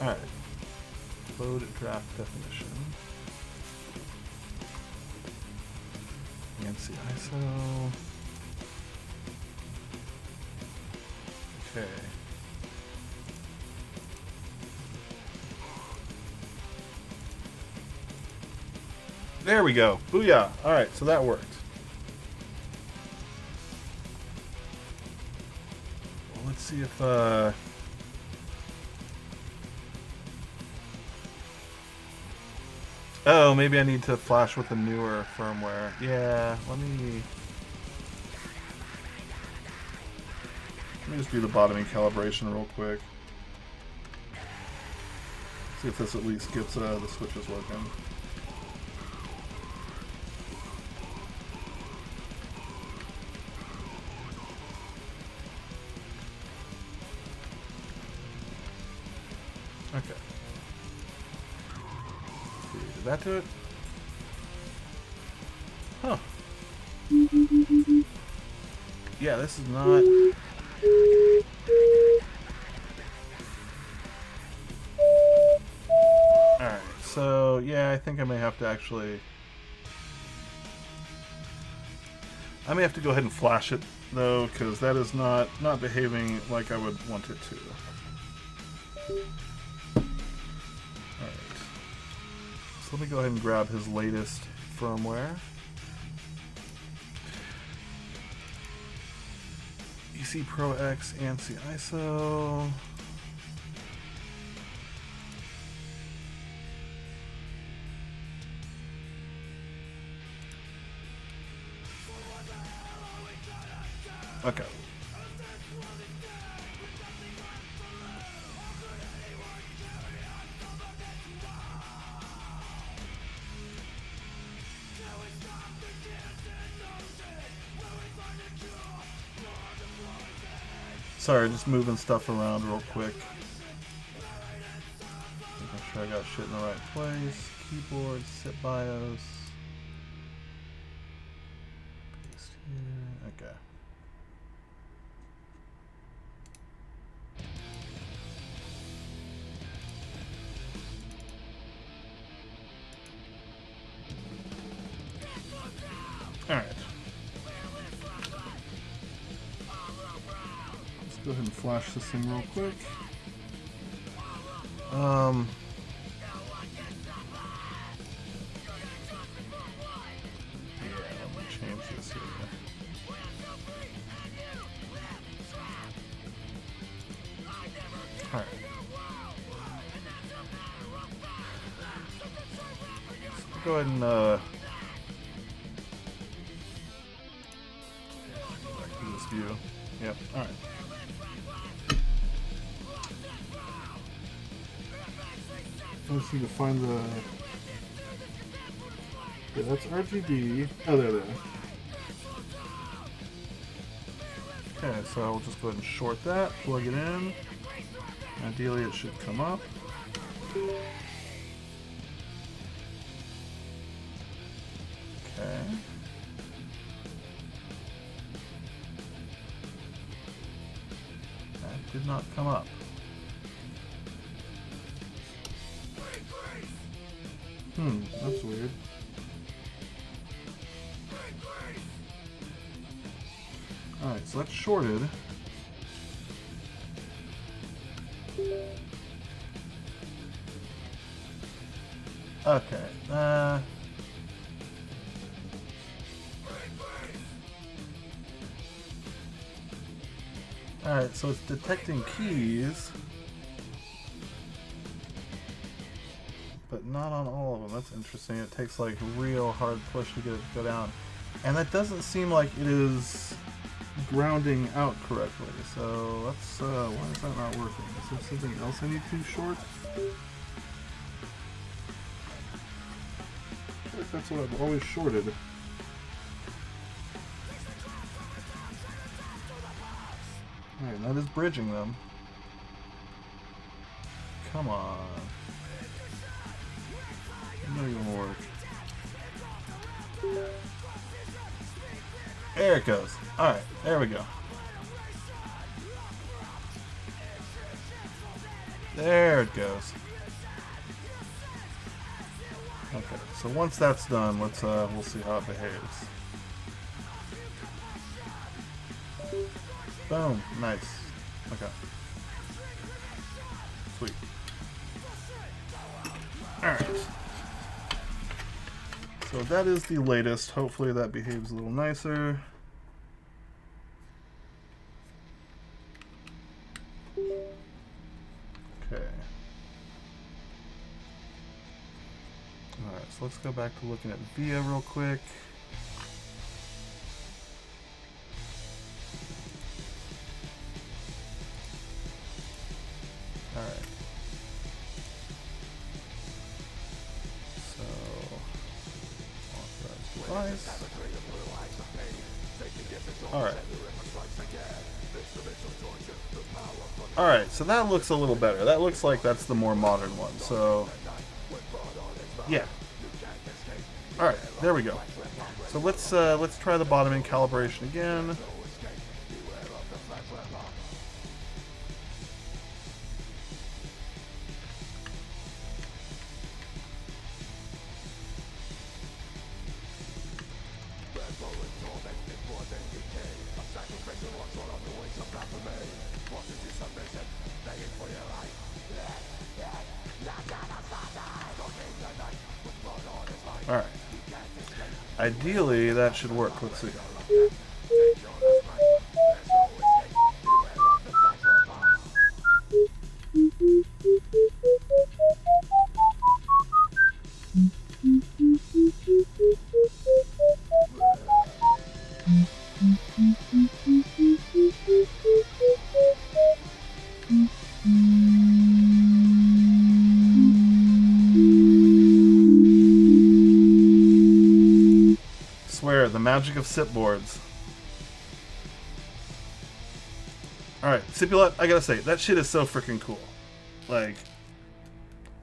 Alright. Load draft definition. ANSI ISO. Okay. There we go. Booyah. Alright, so that worked. Well, let's see if oh, maybe I need to flash with the newer firmware. Yeah, let me just do the bottoming calibration real quick. See if this at least gets the switches working. Okay. Did that do it? Huh. Yeah, this is not. Alright, so yeah, I think I may have to actually. I may have to go ahead and flash it though, because that is not behaving like I would want it to. Alright. So let me go ahead and grab his latest firmware. EC Pro X ANSI ISO. Okay. Sorry, just moving stuff around real quick. Making sure I got shit in the right place. Keyboard, sit BIOS. Paste here. Okay. Alright. Let's go ahead and flash this thing real quick. Yeah, let me change this here. Alright. So go ahead and back to this view. Yep, alright. I just need to find the... Yeah, that's RGB. Oh, there. Okay, so I'll just go ahead and short that, plug it in. Ideally it should come up. Okay. That did not come up. That's weird. Alright, so that's shorted. Okay. Alright, so it's detecting keys, but not on all of them. That's interesting. It takes like a real hard push to get it to go down. And that doesn't seem like it is grounding out correctly. So let's, why is that not working? Is there something else I need to short? I feel like that's what I've always shorted. Alright, that is bridging them. Come on. It's not gonna work. There it goes. Alright, there we go. There it goes. Okay, so once that's done, let's we'll see how it behaves. Boom, nice. Okay. Sweet. Alright. So that is the latest. Hopefully that behaves a little nicer. Okay. Alright, so let's go back to looking at VIA real quick. Alright. So, authorize device. Alright. Alright, so that looks a little better. That looks like that's the more modern one. So, yeah. Alright, there we go. So let's try the bottoming calibration again. Ideally, that should work. Let's see. Swear, the magic of SIP boards. Alright, Sipulette, I gotta say, that shit is so freaking cool. Like,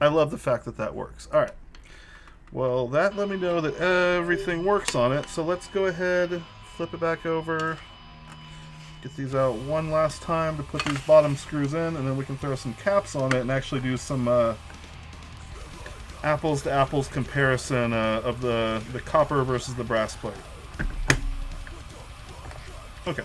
I love the fact that that works. Alright. Well, that let me know that everything works on it, so let's go ahead, flip it back over, get these out one last time to put these bottom screws in, and then we can throw some caps on it and actually do some apples to apples comparison of the copper versus the brass plate. Okay.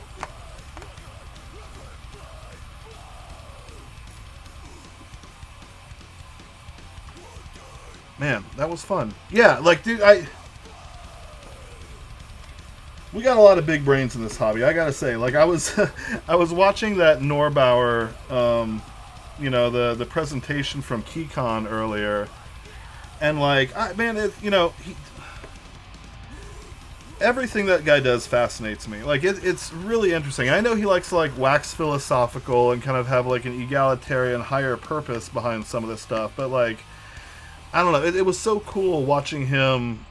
Man, that was fun. Yeah, like, dude, we got a lot of big brains in this hobby. I gotta say, like, I was, I was watching that Norbauer, you know, the presentation from KeyCon earlier, and like, man, you know, everything that guy does fascinates me. Like, it's really interesting. I know he likes to like wax philosophical and kind of have like an egalitarian higher purpose behind some of this stuff, but like, I don't know, it was so cool watching him,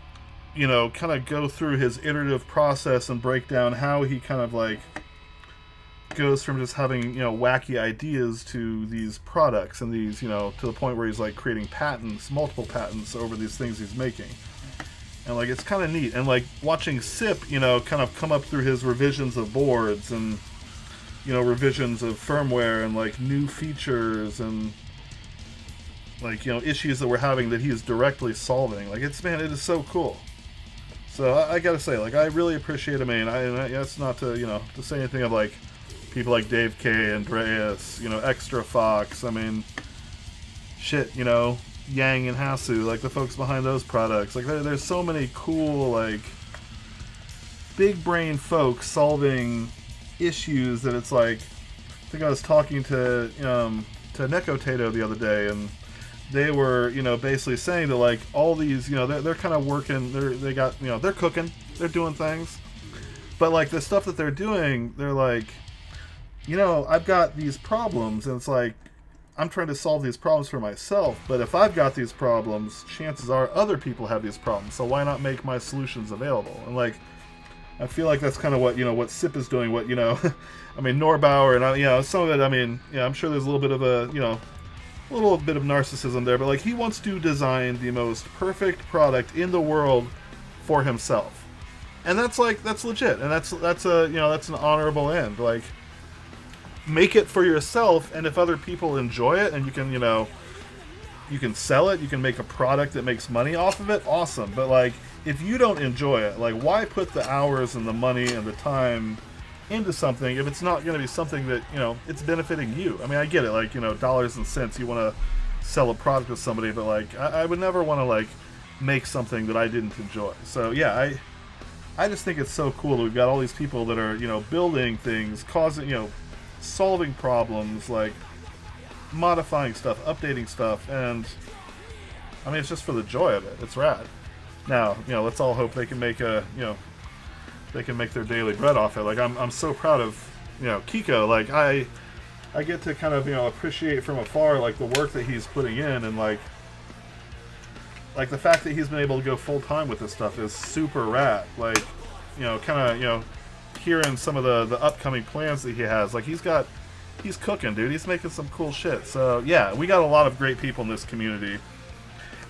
you know, kind of go through his iterative process and break down how he kind of like goes from just having, you know, wacky ideas to these products and these, you know, to the point where he's like creating patents, multiple patents over these things he's making. And like, it's kind of neat. And like watching SIP, you know, kind of come up through his revisions of boards and, you know, revisions of firmware and like new features and like, you know, issues that we're having that he is directly solving. Like, it's, man, it is so cool. So I gotta say, like, I really appreciate him, man. That's not to, you know, to say anything of like people like Dave K, Andreas, you know, Extra Fox. I mean, shit, you know, Yang and Hasu, like the folks behind those products. Like, there's so many cool, like, big brain folks solving issues that it's like, I think I was talking to Neko Tato the other day, and they were, you know, basically saying that like all these, you know, they're kind of working, they got, you know, they're cooking, they're doing things, but like the stuff that they're doing, they're like, you know, I've got these problems, and it's like, I'm trying to solve these problems for myself, but if I've got these problems, chances are other people have these problems, so why not make my solutions available? And like, I feel like that's kind of what, you know, what SIP is doing, what, you know, I mean, Norbauer, and, you know, some of it, I mean, yeah, I'm sure there's a little bit of a, you know, a little bit of narcissism there, but like, he wants to design the most perfect product in the world for himself, and that's like, that's legit, and that's a, you know, that's an honorable end. Like, make it for yourself, and if other people enjoy it and you can, you know, you can sell it, you can make a product that makes money off of it, awesome. But like, if you don't enjoy it, like, why put the hours and the money and the time into something if it's not going to be something that, you know, it's benefiting you? I mean, I get it, like, you know, dollars and cents, you want to sell a product to somebody, but like, I would never want to like make something that I didn't enjoy. So yeah, I just think it's so cool that we've got all these people that are, you know, building things, causing, you know, solving problems, like modifying stuff, updating stuff, and I mean, it's just for the joy of it. It's rad. Now, you know, let's all hope they can make a, you know, they can make their daily bread off it. Like, I'm so proud of, you know, Kiko. Like, I get to kind of, you know, appreciate from afar like the work that he's putting in, and like the fact that he's been able to go full time with this stuff is super rad. Like, you know, kind of, you know, hearing some of the upcoming plans that he has, like, he's cooking, dude. He's making some cool shit. So yeah, we got a lot of great people in this community,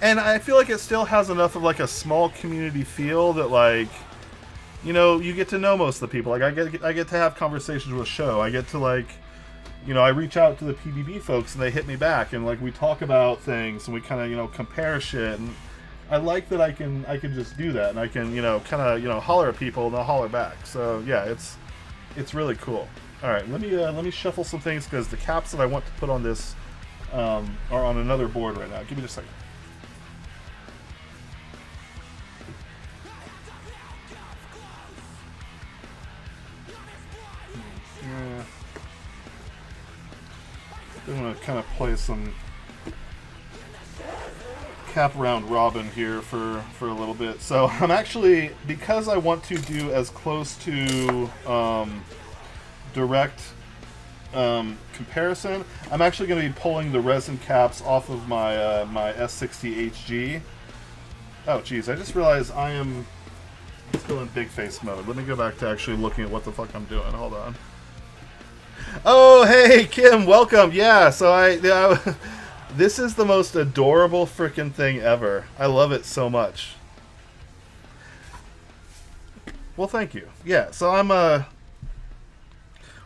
and I feel like it still has enough of like a small community feel that, like, you know, you get to know most of the people. Like, I get to have conversations with Sho. I get to, like, you know, I reach out to the PBB folks and they hit me back, and like, we talk about things and we kind of, you know, compare shit, and I like that I can just do that, and I can, you know, kind of, you know, holler at people and they'll holler back. So yeah, it's really cool. All right, let me shuffle some things, because the caps that I want to put on this are on another board right now. Give me just a second. I'm gonna kind of play some cap round robin here for a little bit. So I'm actually, because I want to do as close to direct comparison, I'm actually going to be pulling the resin caps off of my my S60HG. Oh geez, I just realized I am still in big face mode. Let me go back to actually looking at what the fuck I'm doing. Hold on. Oh hey Kim, welcome. Yeah, so this is the most adorable freaking thing ever. I love it so much. Well, thank you. Yeah, so I'm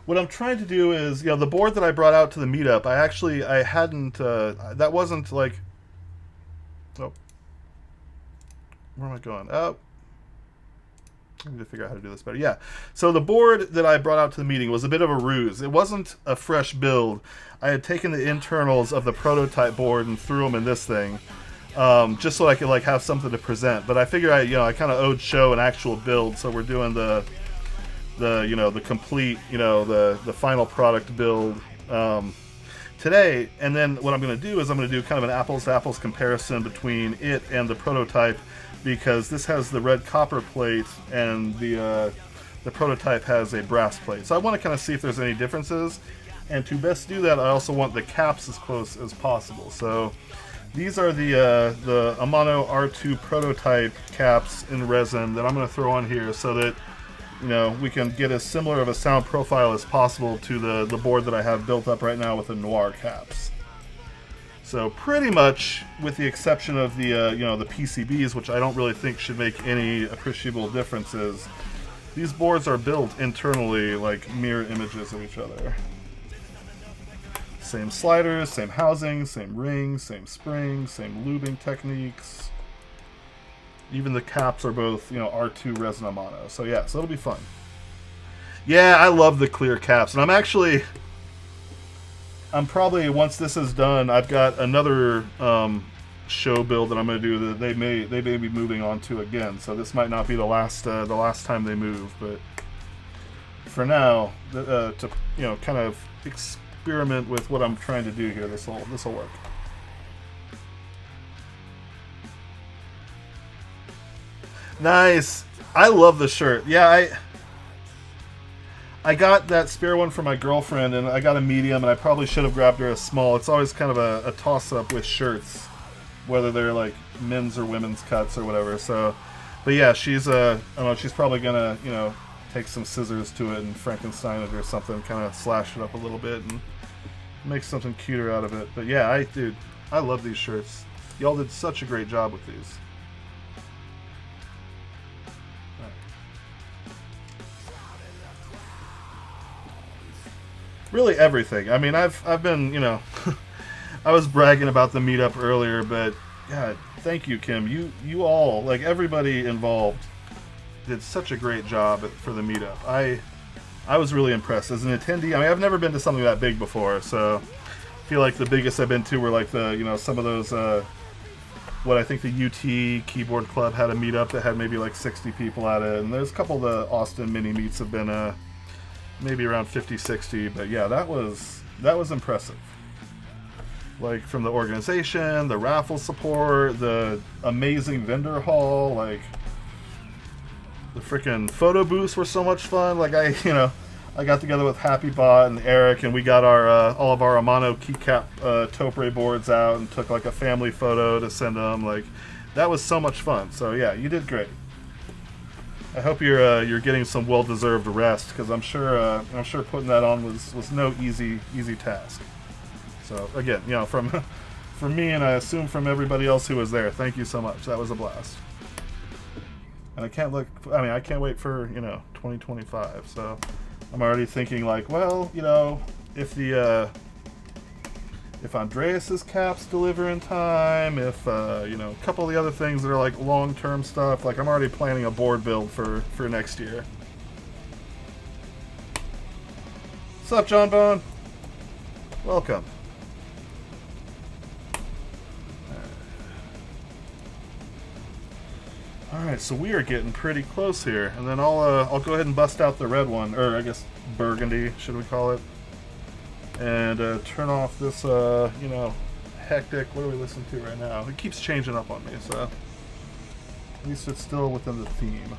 what I'm trying to do is, the board that I brought out to the meetup, I hadn't, that wasn't like, oh, where am I going? Oh, I need to figure out how to do this better. Yeah, so the board that I brought out to the meeting was a bit of a ruse. It wasn't a fresh build. I had taken the internals of the prototype board and threw them in this thing, just so I could like have something to present. But I figured I kind of owed Sho an actual build, so we're doing the complete, the final product build today. And then what I'm going to do is I'm going to do kind of an apples to apples comparison between it and the prototype, because this has the red copper plate and the prototype has a brass plate. So I want to kind of see if there's any differences. And to best do that, I also want the caps as close as possible. So these are the Amano R2 prototype caps in resin that I'm going to throw on here so that we can get as similar of a sound profile as possible to the board that I have built up right now with the Noir caps. So pretty much, with the exception of the the PCBs, which I don't really think should make any appreciable differences, these boards are built internally like mirror images of each other. Same sliders, same housing, same rings, same springs, same lubing techniques. Even the caps are both, R2 resin Amano. So yeah, so it'll be fun. Yeah, I love the clear caps. And I'm probably, once this is done, I've got another Sho build that I'm going to do that they may be moving on to again. So this might not be the last time they move, but for now, to kind of experiment with what I'm trying to do here, this will work. Nice. I love the shirt. Yeah, I got that spare one for my girlfriend, and I got a medium, and I probably should have grabbed her a small. It's always kind of a toss-up with shirts, whether they're like men's or women's cuts or whatever. So, but yeah, she's I don't know, she's probably gonna take some scissors to it and Frankenstein it or something, kind of slash it up a little bit and make something cuter out of it. But yeah, I love these shirts. Y'all did such a great job with these. Really everything. I mean, I've been, I was bragging about the meetup earlier, but God, thank you, Kim. You all, like everybody involved, did such a great job for the meetup. I was really impressed as an attendee. I mean, I've never been to something that big before, so I feel like the biggest I've been to were like the, some of those, what I think the UT Keyboard Club had a meetup that had maybe like 60 people at it, and there's a couple of the Austin mini meets have been maybe around 50, 60, but yeah, that was impressive. Like from the organization, the raffle support, the amazing vendor hall, like the freaking photo booths were so much fun. Like I got together with HappyBot and Eric, and we got our all of our Amano keycap Topre boards out and took like a family photo to send them. Like that was so much fun. So yeah, you did great. I hope you're getting some well-deserved rest, because I'm sure putting that on was no easy task. So again, from me, and I assume from everybody else who was there, thank you so much. That was a blast. And I can't wait for 2025. So I'm already thinking like, well, if Andreas's caps deliver in time, if a couple of the other things that are like long-term stuff, like I'm already planning a board build for next year. What's up, John Bone? Welcome. All right, so we are getting pretty close here, and then I'll go ahead and bust out the red one, or I guess burgundy, should we call it? and turn off this, you know, hectic. What are we listening to right now? It keeps changing up on me, so at least it's still within the theme.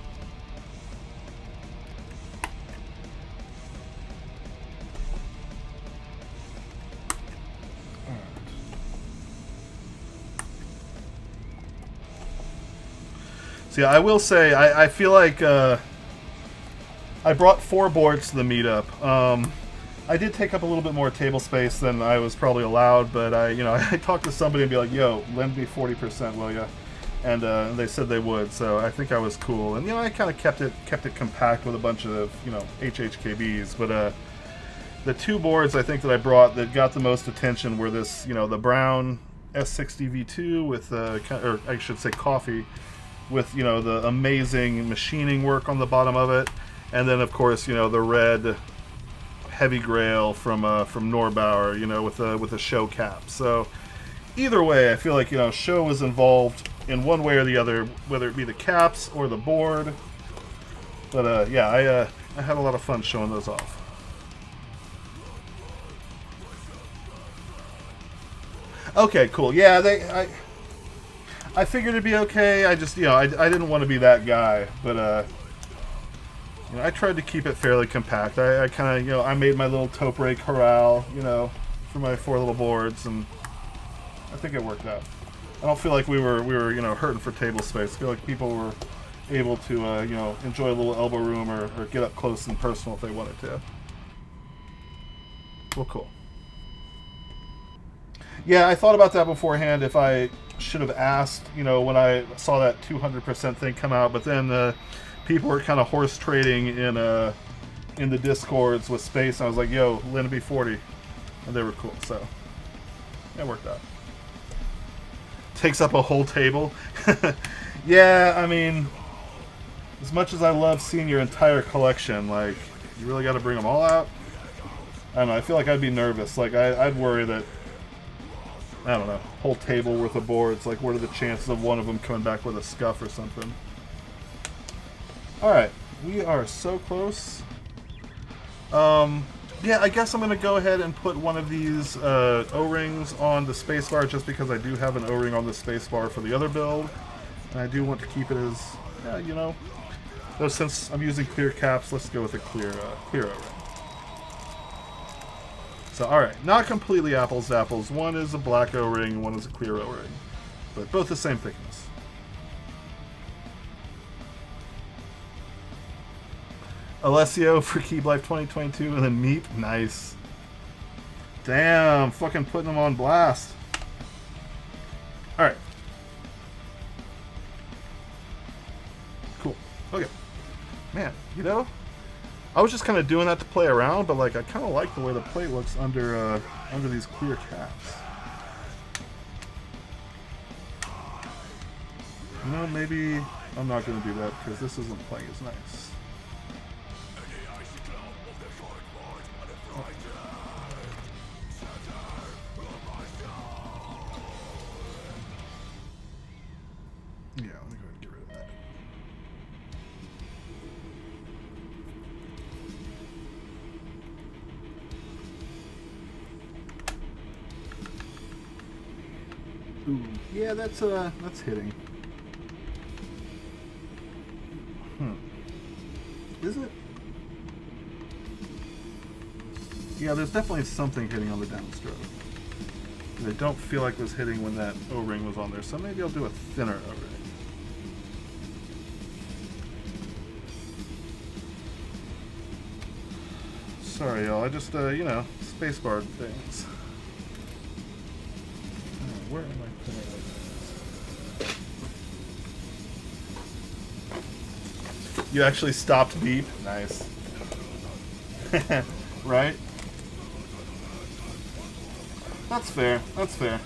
So yeah, I will say, I feel like I brought 4 boards to the meetup. I did take up a little bit more table space than I was probably allowed, but I talked to somebody and be like, "Yo, lend me 40%, will ya?" And they said they would, so I think I was cool. And I kind of kept it compact with a bunch of HHKBs. But the 2 boards I think that I brought that got the most attention were this, the brown S60v2 with or I should say coffee, with the amazing machining work on the bottom of it, and then of course the red heavy grail from Norbauer, with a Sho cap. So either way, I feel like Sho was involved in one way or the other, whether it be the caps or the board. But yeah, I had a lot of fun showing those off. Okay, cool. Yeah, I figured it'd be okay. I just, I didn't want to be that guy, but I tried to keep it fairly compact. I kind of, I made my little taupe ray corral, for my 4 little boards, and I think it worked out. I don't feel like we were hurting for table space. I feel like people were able to, enjoy a little elbow room or get up close and personal if they wanted to. Well, cool. Yeah, I thought about that beforehand, if I should have asked, when I saw that 200% thing come out, but then people were kind of horse trading in the discords with space, and I was like, "Yo, lend me 40," and they were cool, so it worked out. Takes up a whole table. Yeah, I mean, as much as I love seeing your entire collection, like, you really got to bring them all out. I don't know. I feel like I'd be nervous. Like, I'd worry that, I don't know, whole table worth of boards. Like, what are the chances of one of them coming back with a scuff or something? Alright, we are so close. Yeah, I guess I'm going to go ahead and put one of these O-rings on the spacebar, just because I do have an O-ring on the spacebar for the other build. And I do want to keep it as, though since I'm using clear caps, let's go with a clear O-ring. So, alright, not completely apples to apples. One is a black O-ring, one is a clear O-ring. But both the same thickness. Alessio for Keep Life 2022, and then Meep. Nice. Damn, fucking putting them on blast. Alright. Cool. Okay. Man, I was just kind of doing that to play around, but like I kind of like the way the plate looks under these clear caps. Maybe I'm not going to do that because this isn't playing as nice. Yeah, let me go ahead and get rid of that. Ooh, yeah, that's hitting. Is it? Yeah, there's definitely something hitting on the downstroke. I don't feel like it was hitting when that O-ring was on there, so maybe I'll do a thinner O-ring. Sorry, y'all. I just, spacebar things. Where am I putting it? You actually stopped beep? Nice. Right? That's fair. That's fair.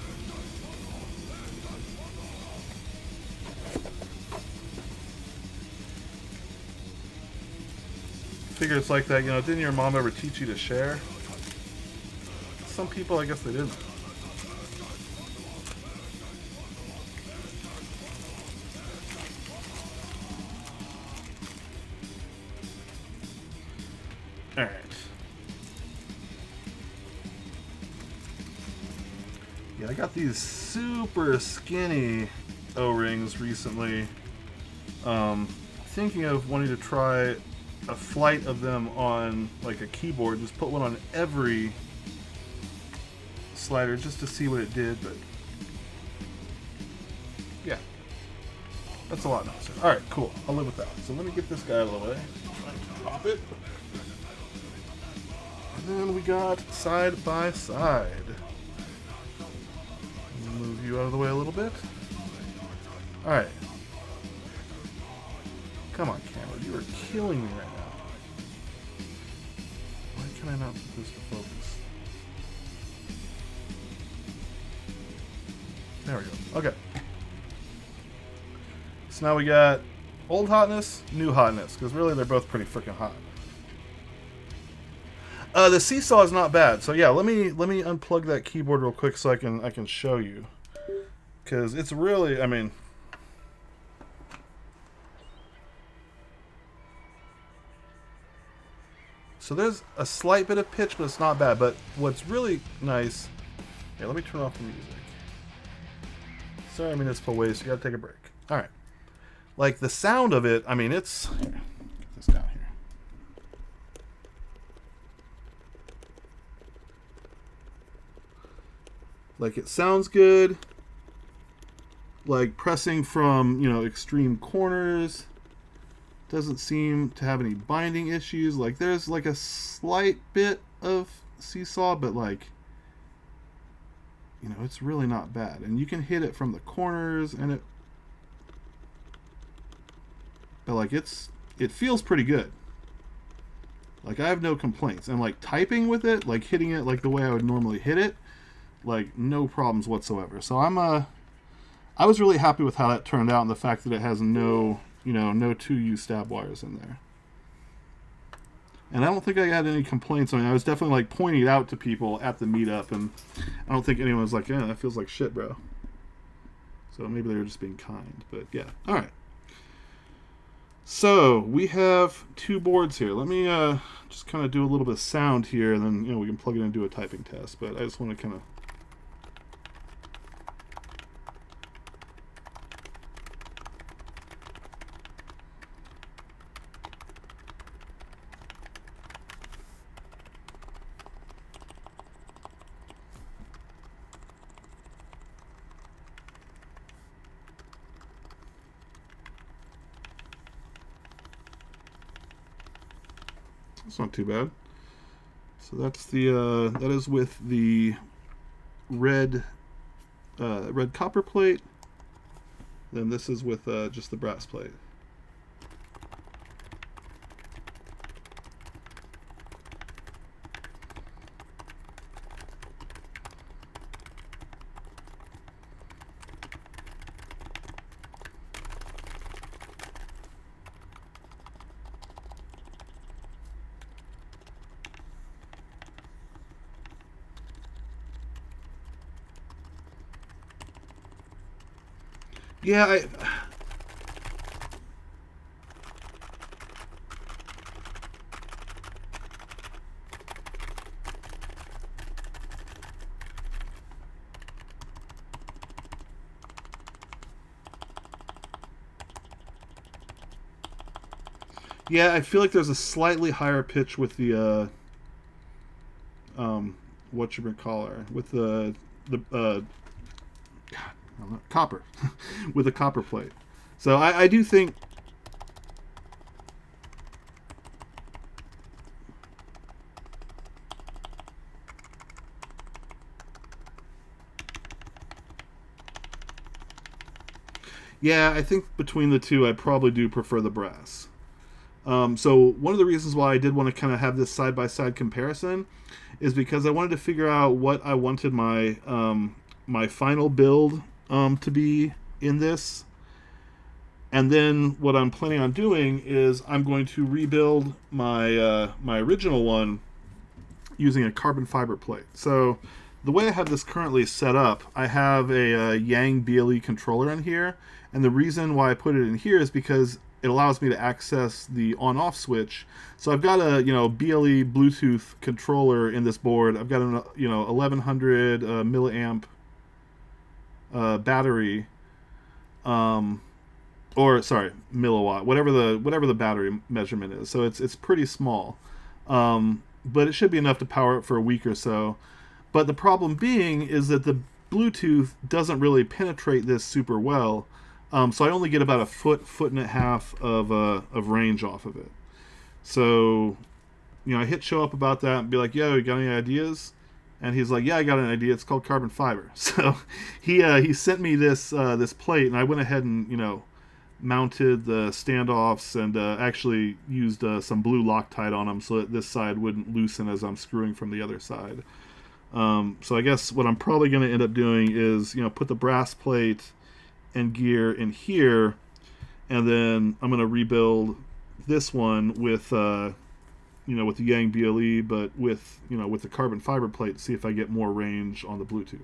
Figure it's like that, didn't your mom ever teach you to share? Some people, I guess they didn't. Alright. Yeah, I got these super skinny O-rings recently. Thinking of wanting to try a flight of them on like a keyboard. Just put one on every slider just to see what it did, but yeah, that's a lot nicer. All right, cool. I'll live with that. So let me get this guy out of the way. Pop it. And then we got side by side. Move you out of the way a little bit. All right. Come on, camera. You are killing me right now. Why can I not put this to focus? There we go. Okay. So now we got old hotness, new hotness, because really they're both pretty freaking hot. The seesaw is not bad. So yeah, let me unplug that keyboard real quick so I can show you, because it's really, I mean. So there's a slight bit of pitch, but it's not bad. But what's really nice... Here, let me turn off the music. Sorry, municipal waste. You gotta take a break. Alright. Like, the sound of it, I mean, it's... Here, get this down here. Like, it sounds good. Like, pressing from, you know, extreme corners... Doesn't seem to have any binding issues. Like, there's like a slight bit of seesaw, but like, you know, it's really not bad. And you can hit it from the corners, and it, but like, it feels pretty good. Like, I have no complaints. And like, typing with it, like hitting it like the way I would normally hit it, like, no problems whatsoever. So I was really happy with how that turned out, and the fact that it has no, you know, no 2U stab wires in there. And I don't think I had any complaints. I mean, I was definitely like pointing it out to people at the meetup, and I don't think anyone was like, yeah, that feels like shit, bro. So maybe they were just being kind, but yeah. All right. So we have two boards here. Let me just kind of do a little bit of sound here, and then, you know, we can plug it in and do a typing test. But I just want to kind of... It's not too bad. So that's the that is with the red copper plate. Then this is with just the brass plate. Yeah, I feel like there's a slightly higher pitch with the whatchamacallit, with the copper with a copper plate. So I do think, yeah, I think between the two I probably do prefer the brass. So one of the reasons why I did want to kind of have this side-by-side comparison is because I wanted to figure out what I wanted my my final build to be in this. And then what I'm planning on doing is I'm going to rebuild my my original one using a carbon fiber plate. So the way I have this currently set up, I have a Yang BLE controller in here, and the reason why I put it in here is because it allows me to access the on-off switch. So I've got a, you know, BLE Bluetooth controller in this board. I've got an 1100 milliamp battery, or sorry, milliwatt, whatever the battery measurement is. So it's pretty small, but it should be enough to power it for a week or so. But the problem being is that the Bluetooth doesn't really penetrate this super well. So I only get about a foot and a half of range off of it. So, I hit Sho up about that and be like, "Yo, you got any ideas?" And he's like, "Yeah, I got an idea. It's called carbon fiber." So he sent me this plate, and I went ahead and mounted the standoffs and actually used some blue Loctite on them so that this side wouldn't loosen as I'm screwing from the other side. So I guess what I'm probably going to end up doing is put the brass plate and gear in here, and then I'm going to rebuild this one with with the Yang BLE, but with the carbon fiber plate to see if I get more range on the Bluetooth.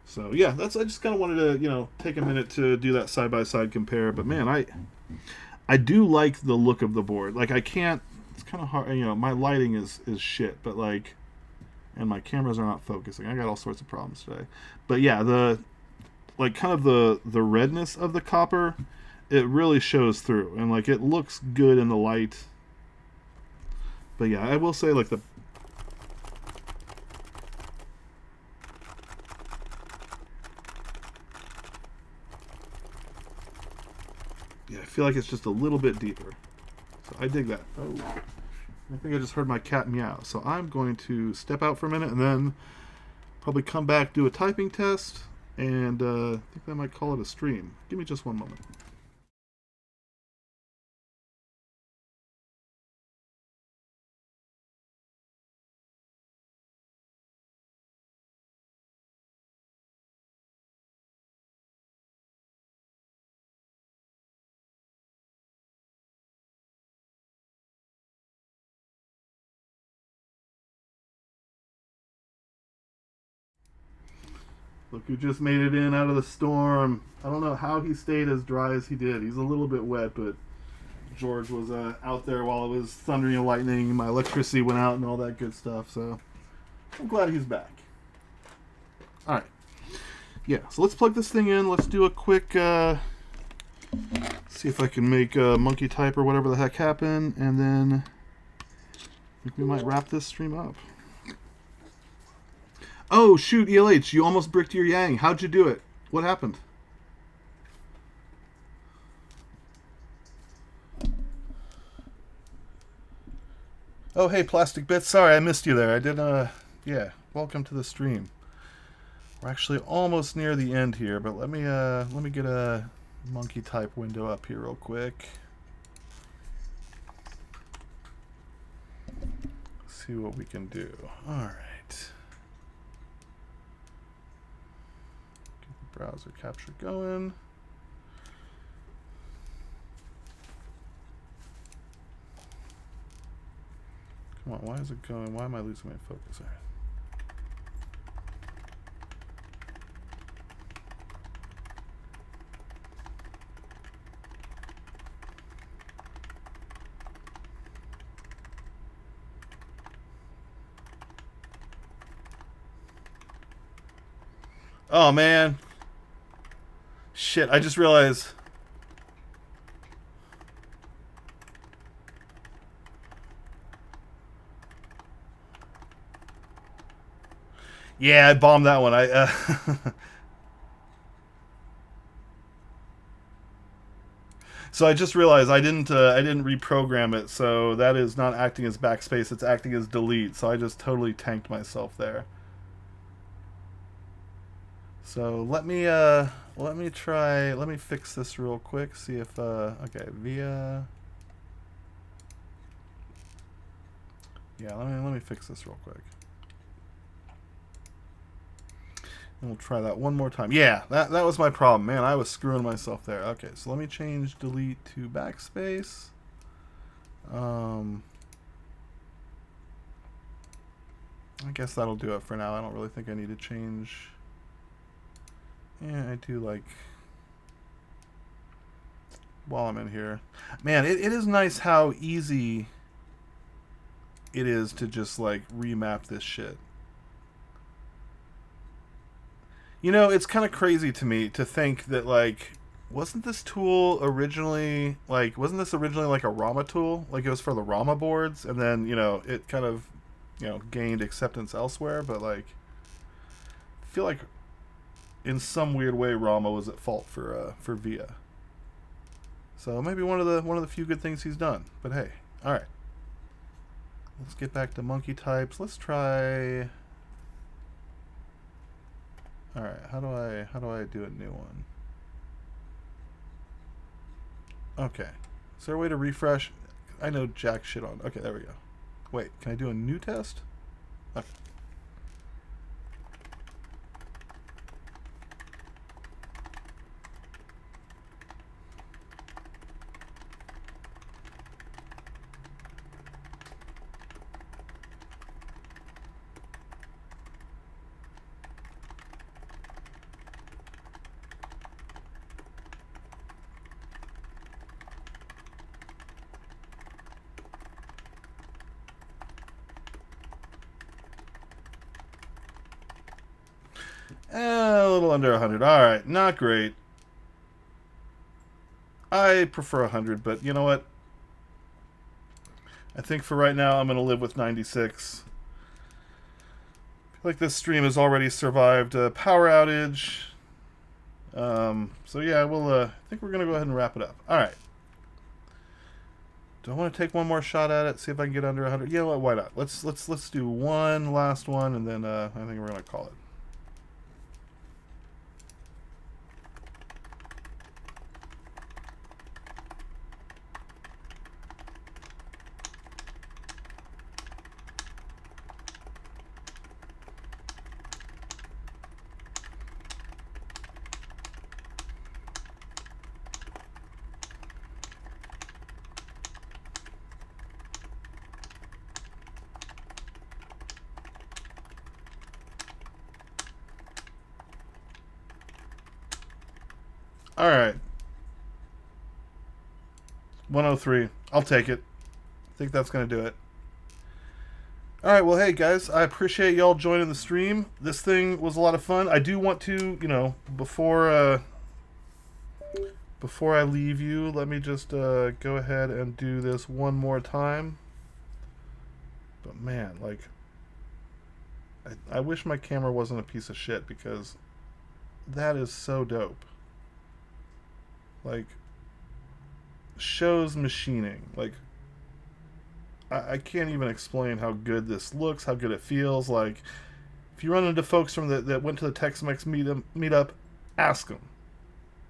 So yeah, I just kind of wanted to take a minute to do that side by side compare. But man, I do like the look of the board. Like it's kind of hard. My lighting is shit, but and my cameras are not focusing. I got all sorts of problems today. But yeah, the redness of the copper, it really shows through, and it looks good in the light. But yeah, I will say the I feel like it's just a little bit deeper. So I dig that. Oh, I think I just heard my cat meow. So I'm going to step out for a minute and then probably come back, do a typing test, and I think I might call it a stream. Give me just one moment. Look who just made it in out of the storm. I don't know how he stayed as dry as he did. He's a little bit wet, but George was out there while it was thundering and lightning. My electricity went out and all that good stuff, so I'm glad he's back. Alright. Yeah, so let's plug this thing in. Let's do a quick, see if I can make a monkey type or whatever the heck happen, and then I think we might wrap this stream up. Oh, shoot, ELH, you almost bricked your Yang. How'd you do it? What happened? Oh, hey, Plastic Bits. Sorry, I missed you there. I did, yeah, welcome to the stream. We're actually almost near the end here, but let me get a monkey type window up here real quick. See what we can do. All right. Browser capture going. Come on, why is it going? Why am I losing my focus there? Oh man. Shit, I just realized. Yeah, I bombed that one. So I just realized I didn't reprogram it, so that is not acting as backspace, it's acting as delete. So I just totally tanked myself there. So let me fix this real quick, see if okay, via, yeah, let me fix this real quick. And we'll try that one more time. Yeah, that was my problem. Man, I was screwing myself there. Okay, so let me change delete to backspace. I guess that'll do it for now. I don't really think I need to change. Yeah, I do like, while I'm in here. Man, it is nice how easy it is to just remap this shit. You know, it's kind of crazy to me to think that, like, wasn't this originally like a Rama tool? Like, it was for the Rama boards, and then, it kind of, gained acceptance elsewhere, but, like, I feel like in some weird way Rama was at fault for VIA. So maybe one of the few good things he's done. But hey, all right. Let's get back to monkey types. Let's try. All right, how do I do a new one? Okay. Is there a way to refresh? I know jack shit on. Okay, there we go. Wait, can I do a new test? Okay. A little under 100. Alright, not great. I prefer 100, but you know what? I think for right now, I'm going to live with 96. I feel like this stream has already survived a power outage. So yeah, I think we're going to go ahead and wrap it up. Alright. Do I want to take one more shot at it? See if I can get under 100? Yeah, well, why not? Let's do one last one, and then I think we're going to call it. All right. 103. I'll take it. I think that's going to do it. All right, well, hey, guys, I appreciate y'all joining the stream. This thing was a lot of fun. I do want to, before I leave you, let me just go ahead and do this one more time. But, man, like, I wish my camera wasn't a piece of shit, because that is so dope. Like, Sho's machining. Like, I can't even explain how good this looks, how good it feels. Like, if you run into folks from that went to the Tex-Mex meetup, ask them.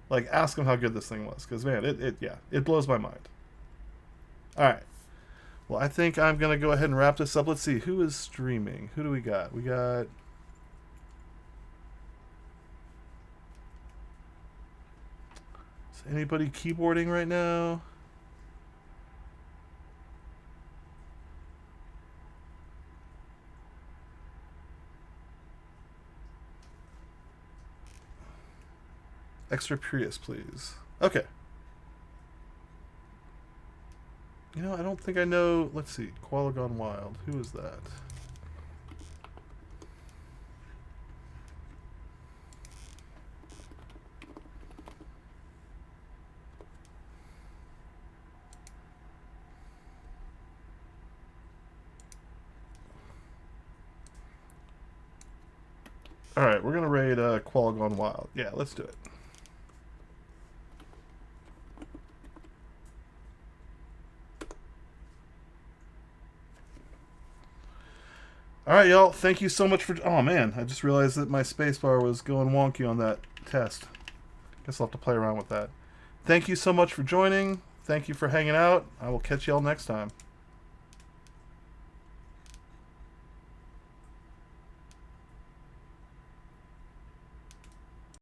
Like, ask them how good this thing was. Because, man, it blows my mind. Alright. Well, I think I'm going to go ahead and wrap this up. Let's see. Who is streaming? Who do we got? We got... Anybody keyboarding right now? Extra Prius, please. Okay. You know, I don't think I know. Let's see. Koala Gone Wild. Who is that? Alright, we're going to raid Koala Gone Wild. Yeah, let's do it. Alright, y'all. Thank you so much for... Oh, man. I just realized that my spacebar was going wonky on that test. Guess I'll have to play around with that. Thank you so much for joining. Thank you for hanging out. I will catch y'all next time.